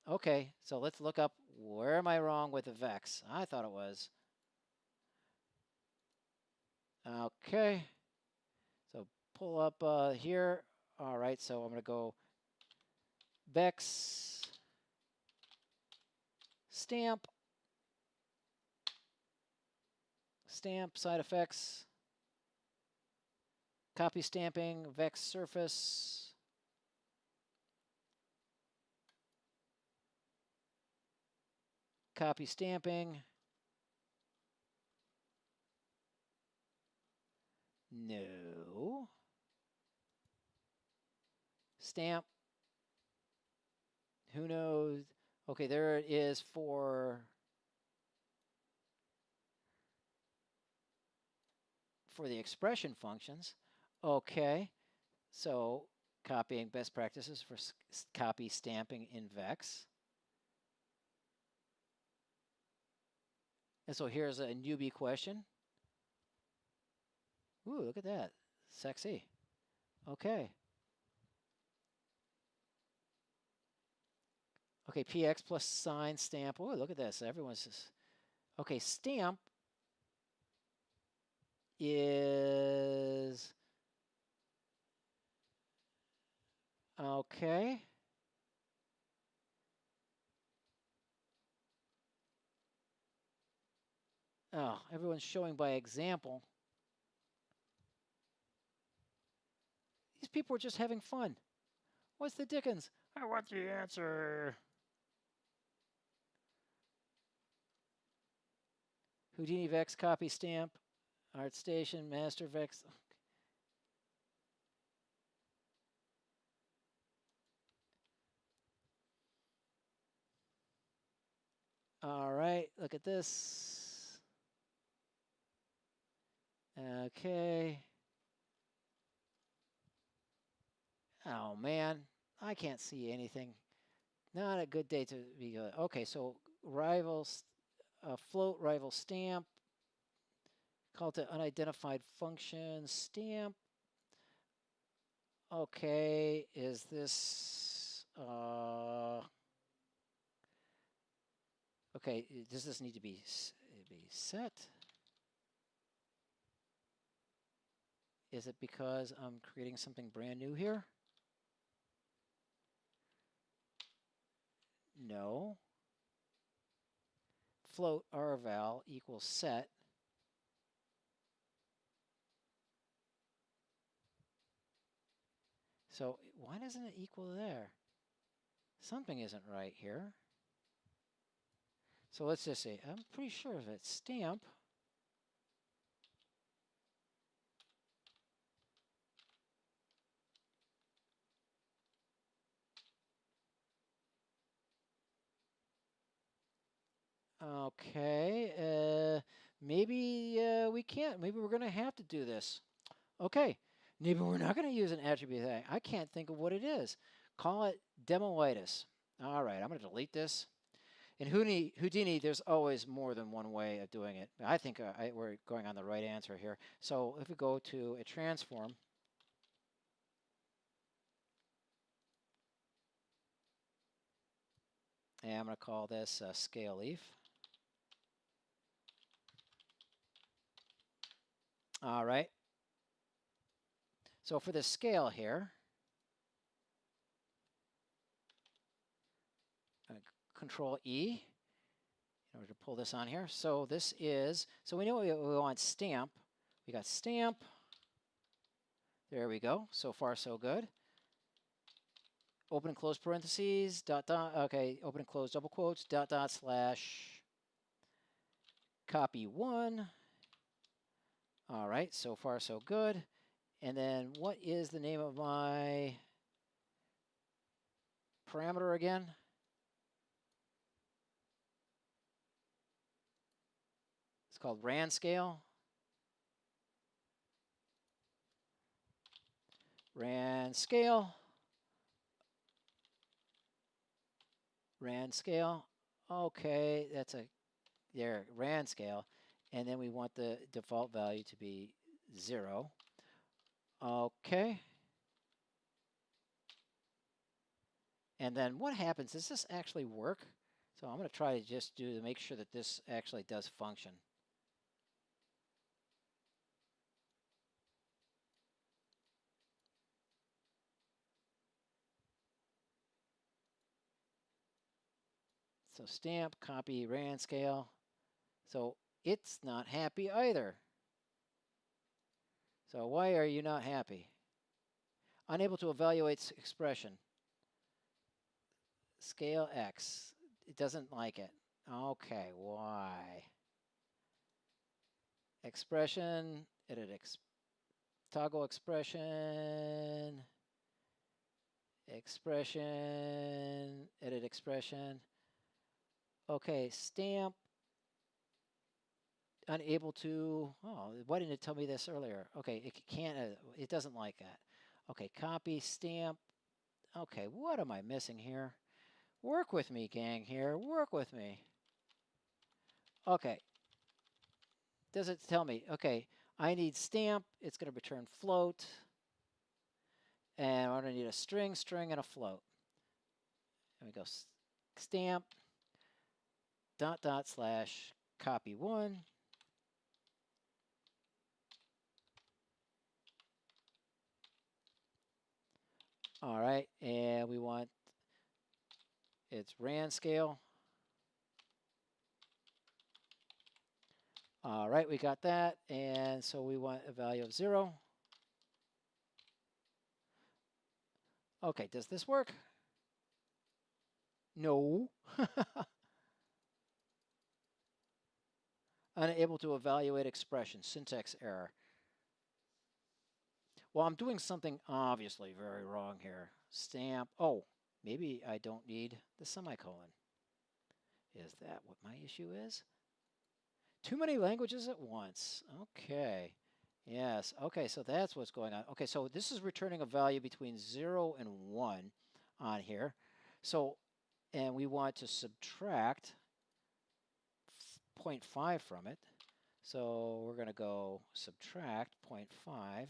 Okay, so let's look up where am I wrong with the vex. I thought it was. Okay, so pull up here. All right, so I'm going to go vex stamp side effects, copy stamping, vex surface, copy stamping. No. Stamp. Who knows? Okay, there it is for the expression functions. Okay, so copying best practices for copy stamping in vex. And so here's a newbie question. Ooh, look at that. Sexy. Okay. Okay, px plus sign stamp. Oh, look at this. Everyone's just... Okay, stamp is... Okay. Oh, everyone's showing by example. These people are just having fun. What's the dickens? I want the answer. Houdini vex copy stamp. ArtStation, master vex. All right, look at this. Okay. Oh man, I can't see anything. Not a good day to be good. Okay, so rivals, float rival stamp, call to unidentified function stamp. Okay, is this, okay, does this need to be set? Is it because I'm creating something brand new here? No. Float rval equals set. So why doesn't it equal there? Something isn't right here. So let's just say, I'm pretty sure if it's stamp, okay, maybe we can't. Maybe we're going to have to do this. Okay, maybe we're not going to use an attribute thing. I can't think of what it is. Call it demoitis. All right, I'm going to delete this. In Houdini, there's always more than one way of doing it. I think we're going on the right answer here. So if we go to a transform, and I'm going to call this scale leaf. All right. So for the scale here, Control E in order to pull this on here. So this is, so we know we want stamp. We got stamp. There we go. So far, so good. Open and close parentheses, dot, dot, okay, open and close double quotes, dot, dot, slash, copy 1. All right, so far, so good. And then what is the name of my parameter again? It's called RAN scale. RAN scale. RAN scale. Okay, that's a, there, RAN scale. And then we want the default value to be 0. Okay. And then what happens, does this actually work? So I'm going to try to just do to make sure that this actually does function. So stamp, copy, RAN scale. So it's not happy either. So why are you not happy? Unable to evaluate expression. Scale X. It doesn't like it. Okay, why? Expression, edit toggle expression, expression, edit expression. Okay, stamp, unable to, oh, why didn't it tell me this earlier? Okay, it can't, it doesn't like that. Okay, copy, stamp. Okay, what am I missing here? Work with me, gang, here. Work with me. Okay. Does it tell me? Okay, I need stamp. It's going to return float. And I'm going to need a string, and a float. And we go stamp, dot, dot, slash, copy 1. All right, and we want its RAN scale. All right, we got that. And so we want a value of 0. Okay, does this work? No. Unable to evaluate expression, syntax error. Well, I'm doing something obviously very wrong here. Stamp, oh, maybe I don't need the semicolon. Is that what my issue is? Too many languages at once. Okay. Yes. Okay, so that's what's going on. Okay, so this is returning a value between 0 and 1 on here. So, and we want to subtract 0.5 from it. So we're going to go subtract 0.5.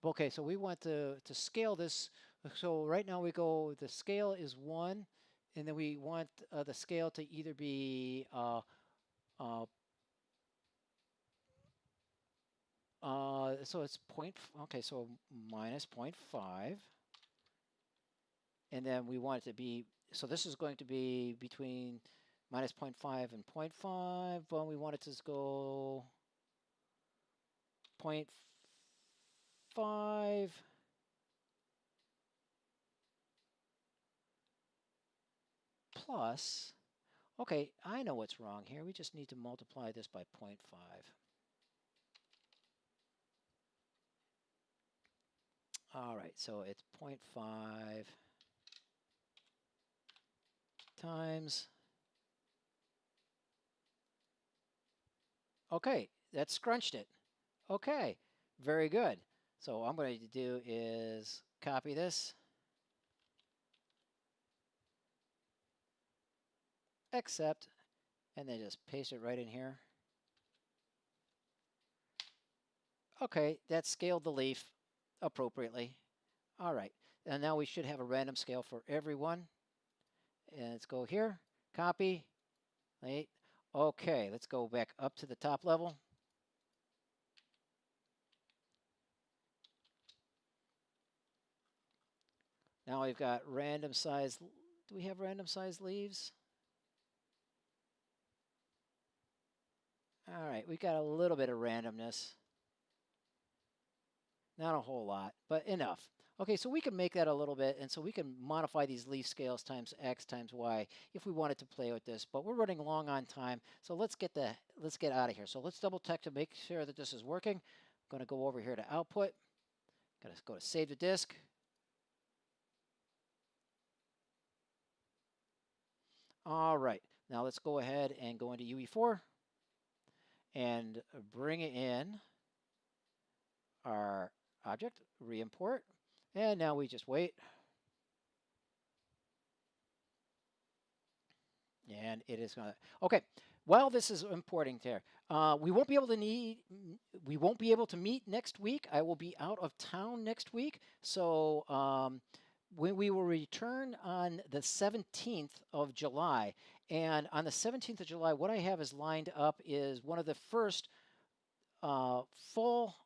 Okay, so we want to scale this. So right now we go, the scale is 1, and then we want the scale to either be so it's okay, so minus 0.5. And then we want it to be, so this is going to be between minus 0.5 and 0.5, but we want it to go 0.5 plus, okay, I know what's wrong here. We just need to multiply this by 0.5. All right, so it's 0.5 times. Okay, that scrunched it. Okay, very good. So what I'm going to do is copy this, accept, and then just paste it right in here. Okay, that scaled the leaf appropriately. All right, and now we should have a random scale for everyone. And let's go here, copy, wait. Okay, let's go back up to the top level. Now we've got random size. Do we have random size leaves? All right, we got a little bit of randomness. Not a whole lot, but enough. Okay, so we can make that a little bit, and so we can modify these leaf scales times x times y if we wanted to play with this, but we're running long on time, so let's get out of here. So let's double check to make sure that this is working. I'm going to go over here to output. Got to go to save the disk. All right, now let's go ahead and go into UE4 and bring in our object, re-import, and now we just wait. And it is going to, okay, while this is importing there, we won't be able to meet next week. I will be out of town next week. So we will return on the 17th of July. And on the 17th of July, what I have is lined up is one of the first full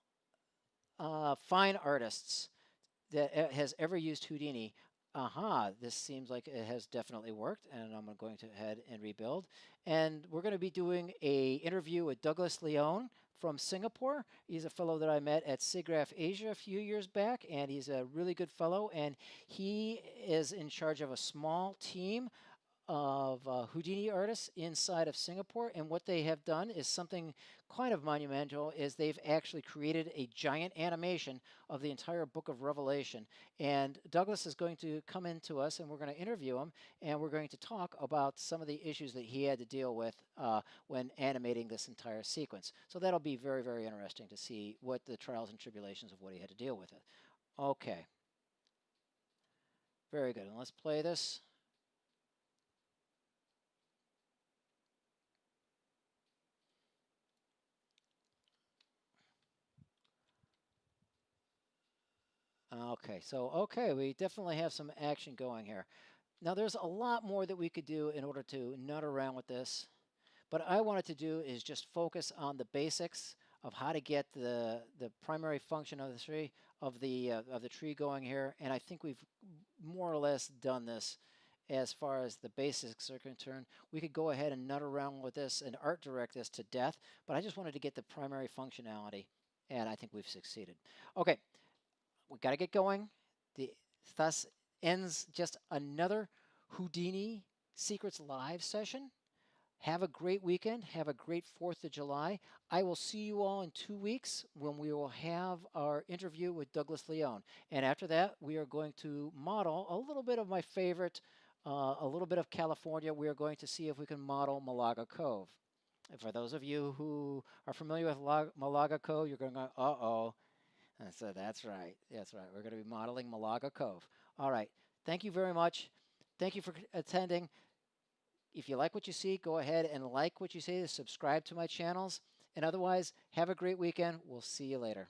fine artists that has ever used Houdini. Aha, this seems like it has definitely worked, and I'm going to head and rebuild. And we're going to be doing a interview with Douglas Leone from Singapore. He's a fellow that I met at SIGGRAPH Asia a few years back, and he's a really good fellow, and he is in charge of a small team of Houdini artists inside of Singapore, and what they have done is something kind of monumental. Is they've actually created a giant animation of the entire Book of Revelation, and Douglas is going to come into us, and we're going to interview him, and we're going to talk about some of the issues that he had to deal with when animating this entire sequence. So that'll be very, very interesting to see what the trials and tribulations of what he had to deal with it. Okay, very good, and let's play this. Okay, so we definitely have some action going here. Now there's a lot more that we could do in order to nut around with this, but I wanted to do is just focus on the basics of how to get the primary function of the tree going here, and I think we've more or less done this as far as the basics are concerned. We could go ahead and nut around with this and art direct this to death, but I just wanted to get the primary functionality, and I think we've succeeded. Okay. We got to get going. Thus, ends just another Houdini Secrets Live session. Have a great weekend. Have a great 4th of July. I will see you all in 2 weeks when we will have our interview with Douglas Leone. And after that, we are going to model a little bit of my favorite, a little bit of California. We are going to see if we can model Malaga Cove. And for those of you who are familiar with Malaga Cove, you're going to go, uh-oh. And so that's right. That's right. We're going to be modeling Malaga Cove. All right. Thank you very much. Thank you for attending. If you like what you see, go ahead and like what you see, subscribe to my channels. And otherwise, have a great weekend. We'll see you later.